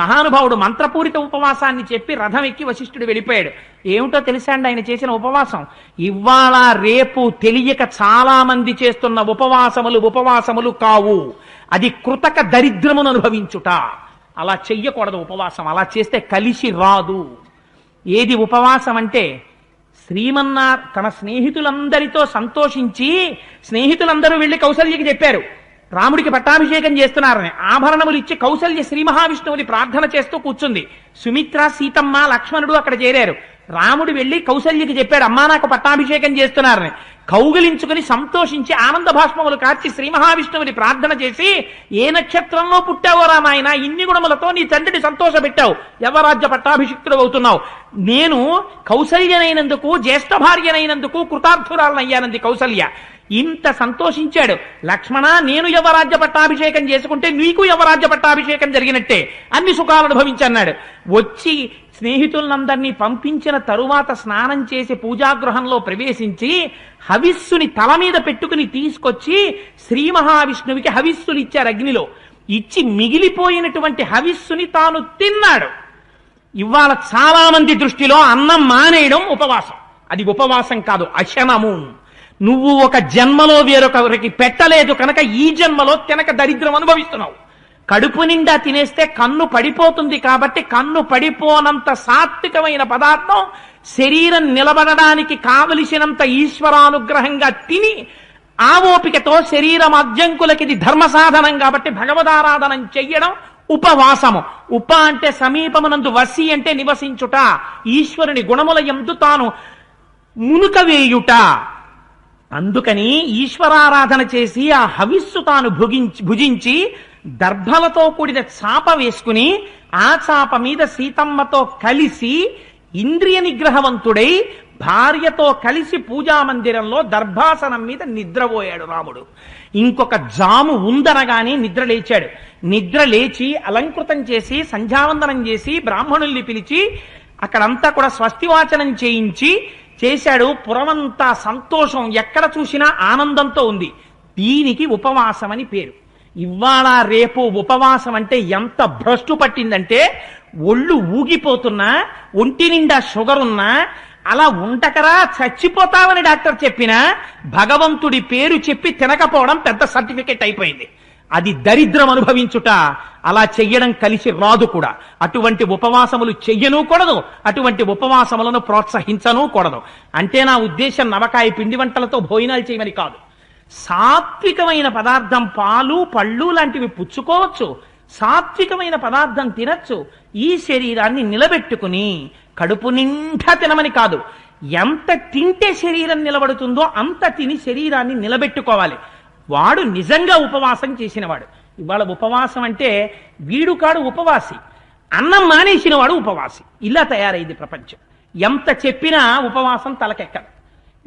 మహానుభావుడు మంత్రపూరిత ఉపవాసాన్ని చెప్పి రథం ఎక్కి వశిష్ఠుడు వెళ్ళిపోయాడు. ఏమిటో తెలుసా అండి ఆయన చేసిన ఉపవాసం? ఇవాళ రేపు తెలియక చాలా మంది చేస్తున్న ఉపవాసములు కావు. అది కృతక దరిద్రమును అనుభవించుట. అలా చెయ్యకూడదు ఉపవాసం. అలా చేస్తే కలిసి రాదు. ఏది ఉపవాసం అంటే? తన స్నేహితులందరితో సంతోషించి స్నేహితులందరూ వెళ్ళి కౌసల్యకి చెప్పారు రాముడికి పట్టాభిషేకం చేస్తున్నారని. ఆభరణములు ఇచ్చి కౌసల్య శ్రీ మహావిష్ణువుని ప్రార్థన చేస్తూ కూర్చుంది. సుమిత్ర, సీతమ్మ, లక్ష్మణుడు అక్కడ చేరారు. రాముడు వెళ్ళి కౌసల్యకి చెప్పాడు, అమ్మా నాకు పట్టాభిషేకం చేస్తున్నారని. కౌగిలించుకుని సంతోషించి ఆనంద భాష్మములు కార్చి శ్రీ మహావిష్ణువుని ప్రార్థన చేసి, ఏ నక్షత్రంలో పుట్టావో రా నాయన, ఇన్ని గుణములతో నీ తండ్రిని సంతోషపెట్టావు, యవరాజ్య పట్టాభిషిక్తుడు అవుతున్నావు. నేను కౌసల్యనైనందుకు, జ్యేష్ఠ భార్యనైనందుకు కృతార్థురాలనయ్యానంది కౌసల్య. ఇంత సంతోషించాడు. లక్ష్మణ, నేను యవరాజ్య పట్టాభిషేకం చేసుకుంటే నీకు యవరాజ్య పట్టాభిషేకం జరిగినట్టే, అన్ని సుఖాలు అనుభవించన్నాడు. వచ్చి స్నేహితులందరినీ పంపించిన తరువాత స్నానం చేసి పూజాగృహంలో ప్రవేశించి హవిస్సుని తల మీద పెట్టుకుని తీసుకొచ్చి శ్రీ మహావిష్ణువుకి హవిస్సులు ఇచ్చారు. అగ్నిలో ఇచ్చి మిగిలిపోయినటువంటి హవిస్సుని తాను తిన్నాడు. ఇవాళ చాలా మంది దృష్టిలో అన్నం మానేయడం ఉపవాసం. అది ఉపవాసం కాదు, అశనము. నువ్వు ఒక జన్మలో వేరొకరికి పెట్టలేదు కనుక ఈ జన్మలో తినక దరిద్రం అనుభవిస్తున్నావు. కడుపు నిండా తినేస్తే కన్ను పడిపోతుంది కాబట్టి కన్ను పడిపోనంత సాత్వికమైన పదార్థం శరీరం నిలబడడానికి కావలసినంత ఈశ్వరానుగ్రహంగా తిని ఆ ఓపికతో శరీరం అద్యంకులకి ఇది ధర్మ సాధనం కాబట్టి భగవదారాధనం చెయ్యడం ఉపవాసము. అంటే సమీపమునందు, వసి అంటే నివసించుట, ఈశ్వరుని గుణముల యందు తాను మునుక వేయుట. అందుకని ఈశ్వరారాధన చేసి ఆ హవిస్సు తాను భుజించి దర్భలతో కూడిన చాప వేసుకుని ఆ చాప మీద సీతమ్మతో కలిసి ఇంద్రియ నిగ్రహవంతుడై భార్యతో కలిసి పూజామందిరంలో దర్భాసనం మీద నిద్రపోయాడు రాముడు. ఇంకొక జాము ఉందనగానే నిద్ర లేచాడు. నిద్ర లేచి అలంకృతం చేసి సంధ్యావందనం చేసి బ్రాహ్మణుల్ని పిలిచి అక్కడంతా కూడా స్వస్తివాచనం చేశాడు. పురమంతా సంతోషం, ఎక్కడ చూసినా ఆనందంతో ఉంది. దీనికి ఉపవాసం అని పేరు. ఇవాళ రేపు ఉపవాసం అంటే ఎంత భ్రష్టు పట్టిందంటే, ఒళ్ళు ఊగిపోతున్నా, ఒంటి నిండా షుగర్ ఉన్నా, అలా ఉండకరా చచ్చిపోతావని డాక్టర్ చెప్పినా భగవంతుడి పేరు చెప్పి తినకపోవడం పెద్ద సర్టిఫికెట్ అయిపోయింది. అది దరిద్రం అనుభవించుట. అలా చెయ్యడం కలిసి రాదు కూడా. అటువంటి ఉపవాసములు చెయ్యను కూడదు, అటువంటి ఉపవాసములను ప్రోత్సహించను కూడదు. అంటే నా ఉద్దేశం నవకాయ పిండి వంటలతో భోజనాలు చేయమని కాదు. సాత్వికమైన పదార్థం, పాలు పళ్ళు లాంటివి పుచ్చుకోవచ్చు, సాత్వికమైన పదార్థం తినచ్చు. ఈ శరీరాన్ని నిలబెట్టుకుని కడుపు నిండా తినమని కాదు, ఎంత తింటే శరీరం నిలబడుతుందో అంత తిని శరీరాన్ని నిలబెట్టుకోవాలి. వాడు నిజంగా ఉపవాసం చేసినవాడు. ఇవాళ ఉపవాసం అంటే వీడు కాడు ఉపవాసి, అన్నం మానేసిన వాడు ఉపవాసి. ఇలా తయారైంది ప్రపంచం. ఎంత చెప్పినా ఉపవాసం తలకెక్కదు.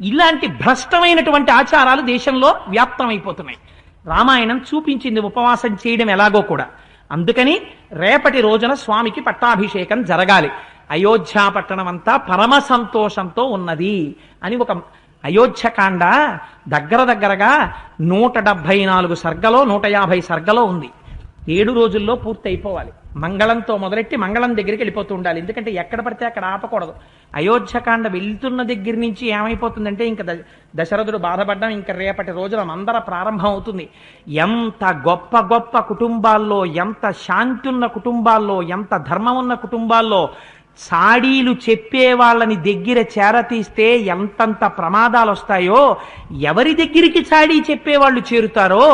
ఇలాంటి భ్రష్టమైనటువంటి ఆచారాలు దేశంలో వ్యాప్తమైపోతున్నాయి. రామాయణం చూపించింది ఉపవాసం చేయడం ఎలాగో కూడా. అందుకని రేపటి రోజున స్వామికి పట్టాభిషేకం జరగాలి. అయోధ్య పట్టణం అంతా పరమ సంతోషంతో ఉన్నది అని ఒక అయోధ్యకాండ దగ్గరగా 174 సర్గలో 150 సర్గలో ఉంది. 7 రోజుల్లో పూర్తి అయిపోవాలి. మంగళంతో మొదలెట్టి మంగళం దగ్గరికి వెళ్ళిపోతూ ఉండాలి. ఎందుకంటే ఎక్కడ పడితే అక్కడ ఆపకూడదు. అయోధ్యకాండ వెళ్తున్న దగ్గర నుంచి ఏమైపోతుందంటే ఇంకా దశరథుడు బాధపడ్డం, ఇంకా రేపటి రోజున మందర ప్రారంభం అవుతుంది. ఎంత గొప్ప గొప్ప కుటుంబాల్లో, ఎంత శాంతి ఉన్న కుటుంబాల్లో, ఎంత ధర్మం ఉన్న కుటుంబాల్లో సాడీలు చెప్పే వాళ్ళని దగ్గర చేరతీస్తే ఎంతంత ప్రమాదాలు వస్తాయో, ఎవరి దగ్గరికి చాడీ చెప్పేవాళ్ళు చేరుతారో,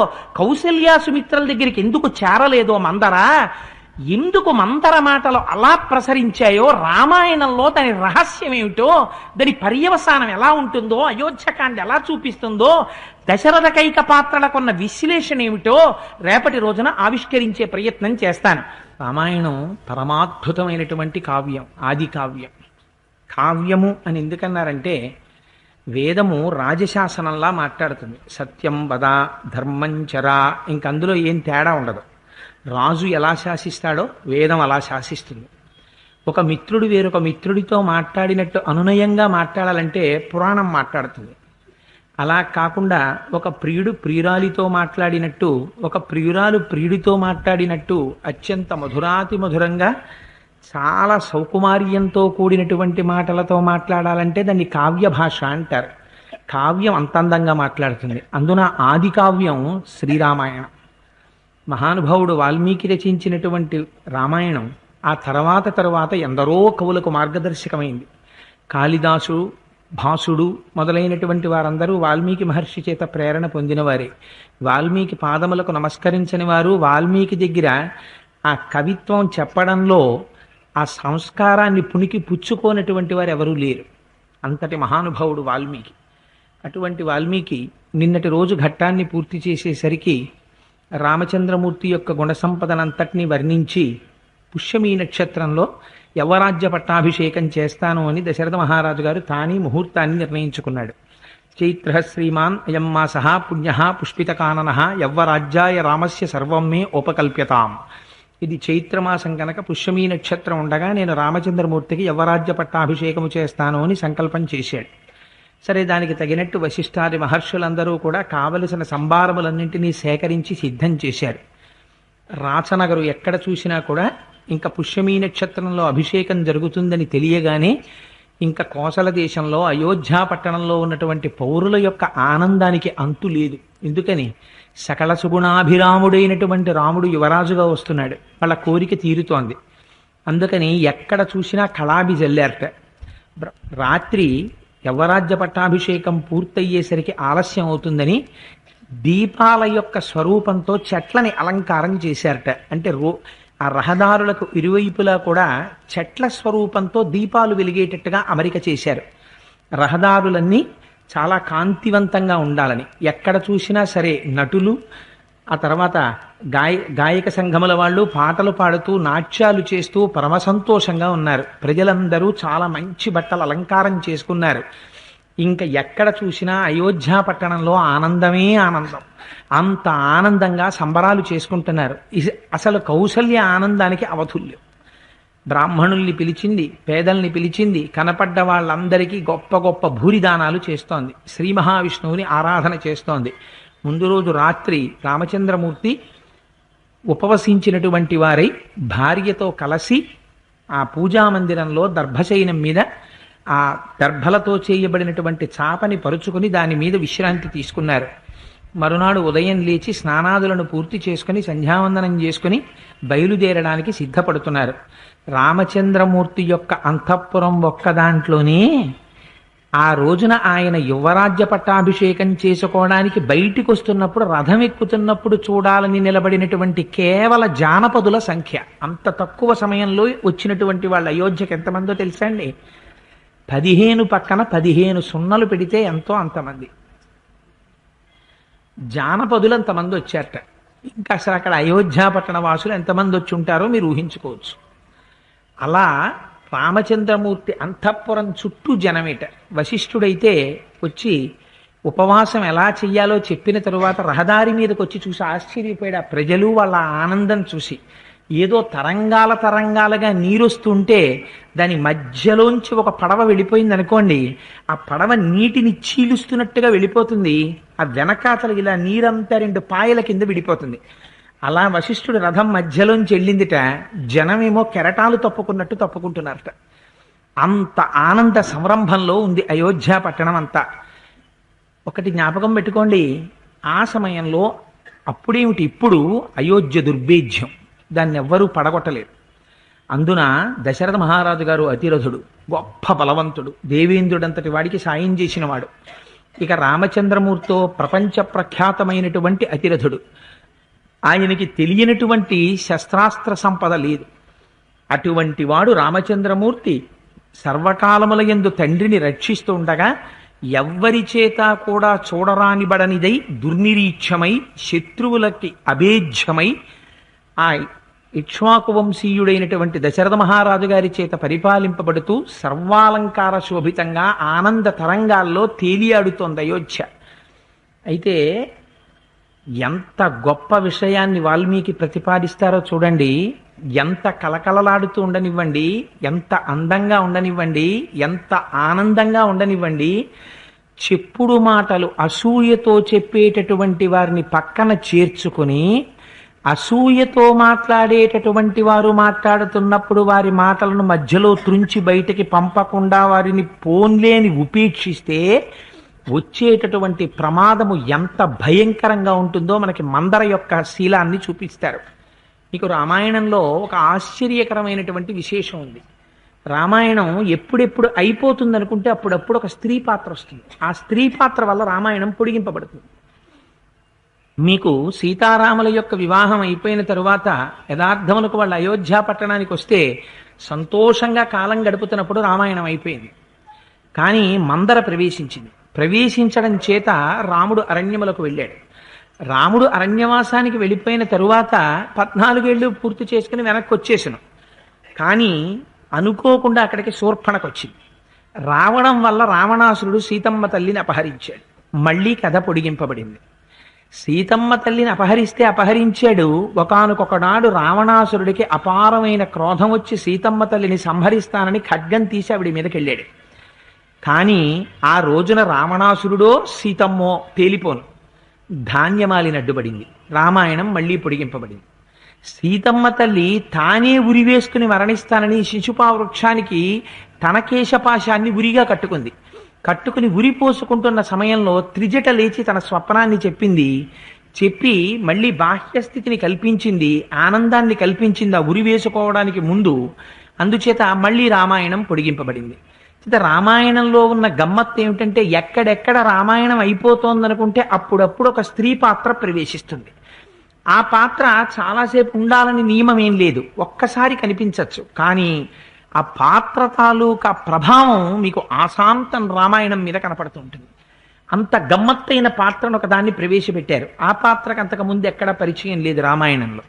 కౌసల్యా సుమిత్రల దగ్గరికి ఎందుకు చేరలేదో మందర, ఎందుకు మందర మాటలు అలా ప్రసరించాయో, రామాయణంలో దాని రహస్యం ఏమిటో, దాని పర్యవసానం ఎలా ఉంటుందో, అయోధ్యకాండ ఎలా చూపిస్తుందో, దశరథ కైక పాత్రలకున్న విశ్లేషణ ఏమిటో రేపటి రోజున ఆవిష్కరించే ప్రయత్నం చేస్తాను. రామాయణం పరమాద్భుతమైనటువంటి కావ్యం, ఆది కావ్యం. కావ్యము అని ఎందుకన్నారంటే వేదము రాజశాసనంలా మాట్లాడుతుంది. సత్యం వద, ధర్మం చరా, ఇంకందులో ఏం తేడా ఉండదు. రాజు ఎలా శాసిస్తాడో వేదం అలా శాసిస్తుంది. ఒక మిత్రుడు వేరొక మిత్రుడితో మాట్లాడినట్టు అనునయంగా మాట్లాడాలంటే పురాణం మాట్లాడుతుంది. అలా కాకుండా ఒక ప్రియుడు ప్రియురాలితో మాట్లాడినట్టు, ఒక ప్రియురాలు ప్రియుడితో మాట్లాడినట్టు అత్యంత మధురాతి మధురంగా చాలా సౌకుమార్యంతో కూడినటువంటి మాటలతో మాట్లాడాలంటే దాన్ని కావ్య భాష అంటారు. కావ్యం అంత అందంగా మాట్లాడుతుంది. అందున ఆది కావ్యం శ్రీరామాయణం. మహానుభావుడు వాల్మీకి రచించినటువంటి రామాయణం ఆ తర్వాత ఎందరో కవులకు మార్గదర్శకమైంది. కాళిదాసు, భాసుడు మొదలైనటువంటి వారందరూ వాల్మీకి మహర్షి చేత ప్రేరణ పొందినవారే. వాల్మీకి పాదములకు నమస్కరించని వారు, వాల్మీకి దగ్గర ఆ కవిత్వం చెప్పడంలో ఆ సంస్కారాన్ని పుణికి పుచ్చుకోనటువంటి వారు ఎవరూ లేరు. అంతటి మహానుభావుడు వాల్మీకి. అటువంటి వాల్మీకి నిన్నటి రోజు ఘట్టాన్ని పూర్తి చేసేసరికి రామచంద్రమూర్తి యొక్క గుణసంపదనంతటినీ వర్ణించి పుష్యమీ నక్షత్రంలో యవ్వరాజ్య పట్టాభిషేకం చేస్తాను అని దశరథ మహారాజు గారు తానే ముహూర్తాన్ని నిర్ణయించుకున్నాడు. చైత్ర శ్రీమాన్ అయం మాసః పుణ్యః పుష్పితకాననః యవ్వరాజ్యాయ రామస్య సర్వం మే ఉపకల్ప్యతాం. ఇది చైత్రమాసం కనుక పుష్యమీ నక్షత్రం ఉండగా నేను రామచంద్రమూర్తికి యవ్వరాజ్య పట్టాభిషేకము చేస్తాను అని సంకల్పం చేశాడు. సరే, దానికి తగినట్టు వశిష్ఠాది మహర్షులందరూ కూడా కావలసిన సంభారములన్నింటినీ సేకరించి సిద్ధం చేశారు. రాచనగరు ఎక్కడ చూసినా కూడా ఇంకా పుష్యమీ నక్షత్రంలో అభిషేకం జరుగుతుందని తెలియగానే ఇంకా కోసల దేశంలో అయోధ్య పట్టణంలో ఉన్నటువంటి పౌరుల యొక్క ఆనందానికి అంతు లేదు. ఎందుకని సకల సుగుణాభిరాముడైనటువంటి రాముడు యువరాజుగా వస్తున్నాడు, వాళ్ళ కోరిక తీరుతోంది. అందుకని ఎక్కడ చూసినా కళాభి జల్లారట. రాత్రి యవ్వరాజ్య పట్టాభిషేకం పూర్తయ్యేసరికి ఆలస్యం అవుతుందని దీపాల యొక్క స్వరూపంతో చెట్లని అలంకారం చేశారట. అంటే ఆ రహదారులకు ఇరువైపులా కూడా చెట్ల స్వరూపంతో దీపాలు వెలిగేటట్టుగా అమరిక చేశారు. రహదారులన్నీ చాలా కాంతివంతంగా ఉండాలని. ఎక్కడ చూసినా సరే నటులు, ఆ తర్వాత గాయక సంఘముల వాళ్ళు పాటలు పాడుతూ నాట్యాలు చేస్తూ పరమ సంతోషంగా ఉన్నారు. ప్రజలందరూ చాలా మంచి బట్టలు అలంకారం చేసుకున్నారు. ఇంకా ఎక్కడ చూసినా అయోధ్య పట్టణంలో ఆనందమే ఆనందం. అంత ఆనందంగా సంబరాలు చేసుకుంటున్నారు. అసలు కౌసల్య ఆనందానికి అవధుల్యం. బ్రాహ్మణుల్ని పిలిచింది, పేదల్ని పిలిచింది, కనపడ్డ వాళ్ళందరికీ గొప్ప గొప్ప భూరిదానాలు చేస్తోంది. శ్రీ మహావిష్ణువుని ఆరాధన చేస్తోంది. ముందు రోజు రాత్రి రామచంద్రమూర్తి ఉపవసించినటువంటి వారై భార్యతో కలిసి ఆ పూజామందిరంలో దర్భశయనం మీద ఆ దర్భలతో చేయబడినటువంటి చాపని పరుచుకుని దాని మీద విశ్రాంతి తీసుకున్నారు. మరునాడు ఉదయం లేచి స్నానాదులను పూర్తి చేసుకుని సంధ్యావందనం చేసుకుని బయలుదేరడానికి సిద్ధపడుతున్నారు. రామచంద్రమూర్తి యొక్క అంతఃపురం ఒక్క దాంట్లోనే ఆ రోజున ఆయన యువరాజ్య పట్టాభిషేకం చేసుకోవడానికి బయటికి వస్తున్నప్పుడు, రథం ఎక్కుతున్నప్పుడు చూడాలని నిలబడినటువంటి కేవల జానపదుల సంఖ్య. అంత తక్కువ సమయంలో వచ్చినటువంటి వాళ్ళ అయోధ్యకు ఎంతమందో తెలుసా అండి? 15 పక్కన 15 సున్నలు పెడితే ఎంతో అంతమంది జానపదులు అంతమంది వచ్చారట. ఇంకా అసలు అక్కడ అయోధ్య పట్టణ వాసులు ఎంతమంది వచ్చి ఉంటారో మీరు ఊహించుకోవచ్చు. అలా రామచంద్రమూర్తి అంతఃపురం చుట్టూ జనమేట. వశిష్ఠుడైతే వచ్చి ఉపవాసం ఎలా చెయ్యాలో చెప్పిన తరువాత రహదారి మీదకి వచ్చి చూసి ఆశ్చర్యపోయాడు. ఆ ప్రజలు వాళ్ళ ఆనందం చూసి ఏదో తరంగాల తరంగాలుగా నీరొస్తుంటే దాని మధ్యలోంచి ఒక పడవ వెళ్ళిపోయింది అనుకోండి, ఆ పడవ నీటిని చీలుస్తున్నట్టుగా వెళ్ళిపోతుంది. ఆ వెనకాతలు ఇలా నీరంతా 2 పాయల కింద విడిపోతుంది. అలా వశిష్ఠుడు రథం మధ్యలోంచి వెళ్ళిందిట. జనమేమో కెరటాలు తప్పుకున్నట్టు తప్పుకుంటున్నారట. అంత ఆనంద సంరంభంలో ఉంది అయోధ్య పట్టణం అంతా. ఒకటి జ్ఞాపకం పెట్టుకోండి, ఆ సమయంలో అప్పుడేమిటి, ఇప్పుడు అయోధ్య దుర్భేద్యం, దాన్ని ఎవ్వరూ పడగొట్టలేరు. అందున దశరథ మహారాజు గారు అతిరథుడు, గొప్ప బలవంతుడు, దేవేంద్రుడంతటి వాడికి సాయం చేసినవాడు. ఇక రామచంద్రమూర్తితో ప్రపంచ ప్రఖ్యాతమైనటువంటి అతిరథుడు. ఆయనకి తెలియనటువంటి శస్త్రాస్త్ర సంపద లేదు. అటువంటి వాడు రామచంద్రమూర్తి సర్వకాలముల యందు తండ్రిని రక్షిస్తూ ఉండగా ఎవ్వరి చేత కూడా చూడరానిబడనిదై దుర్నిరీక్షమై శత్రువులకి అభేజ్యమై ఆ ఇక్ష్వాకు వంశీయుడైనటువంటి దశరథ మహారాజు గారి చేత పరిపాలింపబడుతూ సర్వాలంకార శోభితంగా ఆనంద తరంగాల్లో తేలియాడుతోంది అయోధ్య. అయితే ఎంత గొప్ప విషయాన్ని వాల్మీకి ప్రతిపాదిస్తారో చూడండి. ఎంత కలకలలాడుతూ ఉండనివ్వండి, ఎంత అందంగా ఉండనివ్వండి, ఎంత ఆనందంగా ఉండనివ్వండి, చెప్పుడు మాటలు అసూయతో చెప్పేటటువంటి వారిని పక్కన చేర్చుకుని అసూయతో మాట్లాడేటటువంటి వారు మాట్లాడుతున్నప్పుడు వారి మాటలను మధ్యలో త్రుంచి బయటికి పంపకుండా వారిని పోన్లేని ఉపేక్షిస్తే వచ్చేటటువంటి ప్రమాదము ఎంత భయంకరంగా ఉంటుందో మనకి మందర యొక్క శీలాన్ని చూపిస్తారు. మీకు రామాయణంలో ఒక ఆశ్చర్యకరమైనటువంటి విశేషం ఉంది. రామాయణం ఎప్పుడెప్పుడు అయిపోతుంది అనుకుంటే అప్పుడప్పుడు ఒక స్త్రీ పాత్ర వస్తుంది. ఆ స్త్రీ పాత్ర వల్ల రామాయణం పొడిగింపబడుతుంది. మీకు సీతారాముల యొక్క వివాహం అయిపోయిన తరువాత యథార్థములకు వాళ్ళు అయోధ్య పట్టణానికి వస్తే సంతోషంగా కాలం గడుపుతున్నప్పుడు రామాయణం అయిపోయింది. కానీ మందర ప్రవేశించింది. ప్రవేశించడం చేత రాముడు అరణ్యములకు వెళ్ళాడు. రాముడు అరణ్యవాసానికి వెళ్ళిపోయిన తరువాత 14 ఏళ్ళు పూర్తి చేసుకుని వెనక్కి వచ్చేసాను. కానీ అనుకోకుండా అక్కడికి శూర్పణకు వచ్చింది. రావడం వల్ల రావణాసురుడు సీతమ్మ తల్లిని అపహరించాడు. మళ్ళీ కథ పొడిగింపబడింది. సీతమ్మ తల్లిని అపహరించాడు. ఒకానొకనాడు రావణాసురుడికి అపారమైన క్రోధం వచ్చి సీతమ్మ తల్లిని సంహరిస్తానని ఖడ్గం తీసి ఆవిడ మీదకి వెళ్ళాడు. కానీ ఆ రోజున రావణాసురుడో సీతమ్మో తేలిపోను, ధాన్యమాలిని అడ్డుపడింది. రామాయణం మళ్ళీ పొడిగింపబడింది. సీతమ్మ తల్లి తానే ఉరివేసుకుని మరణిస్తానని శిశుపా వృక్షానికి తన కేశపాశాన్ని ఉరిగా కట్టుకుని ఉరి పోసుకుంటున్న సమయంలో త్రిజట లేచి తన స్వప్నాన్ని చెప్పి మళ్ళీ బాహ్యస్థితిని కల్పించింది, ఆనందాన్ని కల్పించింది ఆ ఉరి వేసుకోవడానికి ముందు. అందుచేత మళ్ళీ రామాయణం పొడిగింపబడింది. రామాయణంలో ఉన్న గమ్మత్తు ఏమిటంటే ఎక్కడెక్కడ రామాయణం అయిపోతోందనుకుంటే అప్పుడప్పుడు ఒక స్త్రీ పాత్ర ప్రవేశిస్తుంది. ఆ పాత్ర చాలాసేపు ఉండాలని నియమం ఏం లేదు, ఒక్కసారి కనిపించవచ్చు. కానీ ఆ పాత్ర తాలూకా ప్రభావం మీకు ఆశాంతం రామాయణం మీద కనపడుతుంటుంది. అంత గమ్మత్తైన పాత్రను ఒకదాన్ని ప్రవేశపెట్టారు. ఆ పాత్రకు అంతకుముందు ఎక్కడా పరిచయం లేదు రామాయణంలో.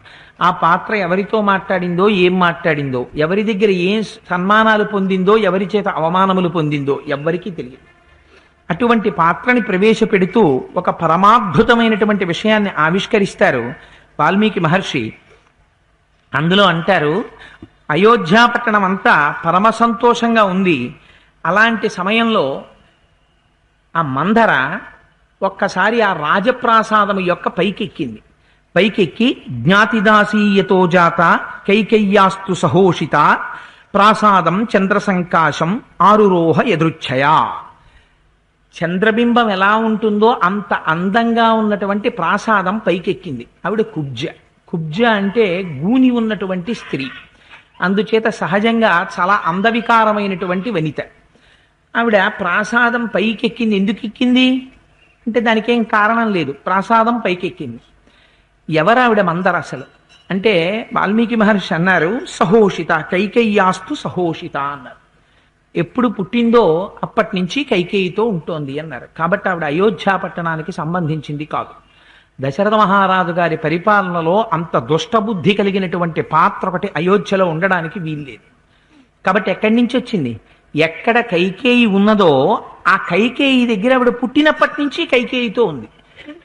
ఆ పాత్ర ఎవరితో మాట్లాడిందో, ఏం మాట్లాడిందో, ఎవరి దగ్గర ఏం సన్మానాలు పొందిందో, ఎవరి చేత అవమానములు పొందిందో ఎవ్వరికీ తెలియదు. అటువంటి పాత్రని ప్రవేశపెడుతూ ఒక పరమాద్భుతమైనటువంటి విషయాన్ని ఆవిష్కరిస్తారు వాల్మీకి మహర్షి. అందులో అంటారు, అయోధ్య పట్టణం అంతా పరమ సంతోషంగా ఉంది. అలాంటి సమయంలో ఆ మందర ఒక్కసారి ఆ రాజప్రాసాదము యొక్క పైకెక్కి జ్ఞాతిదాసీయతో జాత కైకయ్యాస్తు సహోషిత ప్రాసాదం చంద్రసంకాశం ఆరురోహ ఎదృచ్ఛయా. చంద్రబింబం ఎలా ఉంటుందో అంత అందంగా ఉన్నటువంటి ప్రాసాదం పైకెక్కింది. ఆవిడ కుబ్జ అంటే గూని ఉన్నటువంటి స్త్రీ. అందుచేత సహజంగా చాలా అందవికారమైనటువంటి వనిత. ఆవిడ ప్రాసాదం పైకెక్కింది. ఎందుకు ఎక్కింది అంటే దానికి ఏం కారణం లేదు, ప్రాసాదం పైకెక్కింది. ఎవరావిడ మందర అసలు అంటే వాల్మీకి మహర్షి అన్నారు, సహోషిత కైకేయ్యాస్తు సహోషిత అన్నారు. ఎప్పుడు పుట్టిందో అప్పటి నుంచి కైకేయితో ఉంటోంది అన్నారు. కాబట్టి ఆవిడ అయోధ్య పట్టణానికి సంబంధించింది కాదు. దశరథ మహారాజు గారి పరిపాలనలో అంత దుష్టబుద్ధి కలిగినటువంటి పాత్ర ఒకటి అయోధ్యలో ఉండడానికి వీల్లేదు. కాబట్టి ఎక్కడి నుంచి వచ్చింది? ఎక్కడ కైకేయి ఉన్నదో ఆ కైకేయి దగ్గర ఆవిడ పుట్టినప్పటి నుంచి కైకేయితో ఉంది.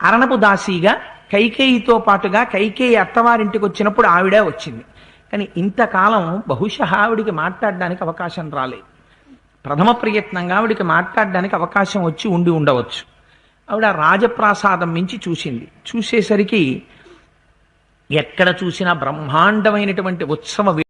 అరణపు దాసీగా కైకేయితో పాటుగా కైకేయి అత్తవారింటికి వచ్చినప్పుడు ఆవిడే వచ్చింది. కానీ ఇంతకాలం బహుశా ఆవిడికి మాట్లాడడానికి అవకాశం రాలేదు. ప్రథమ ప్రయత్నంగా ఆవిడికి మాట్లాడడానికి అవకాశం వచ్చి ఉండవచ్చు. ఆవిడ రాజప్రాసాదం మించి చూసింది. చూసేసరికి ఎక్కడ చూసినా బ్రహ్మాండమైనటువంటి ఉత్సవ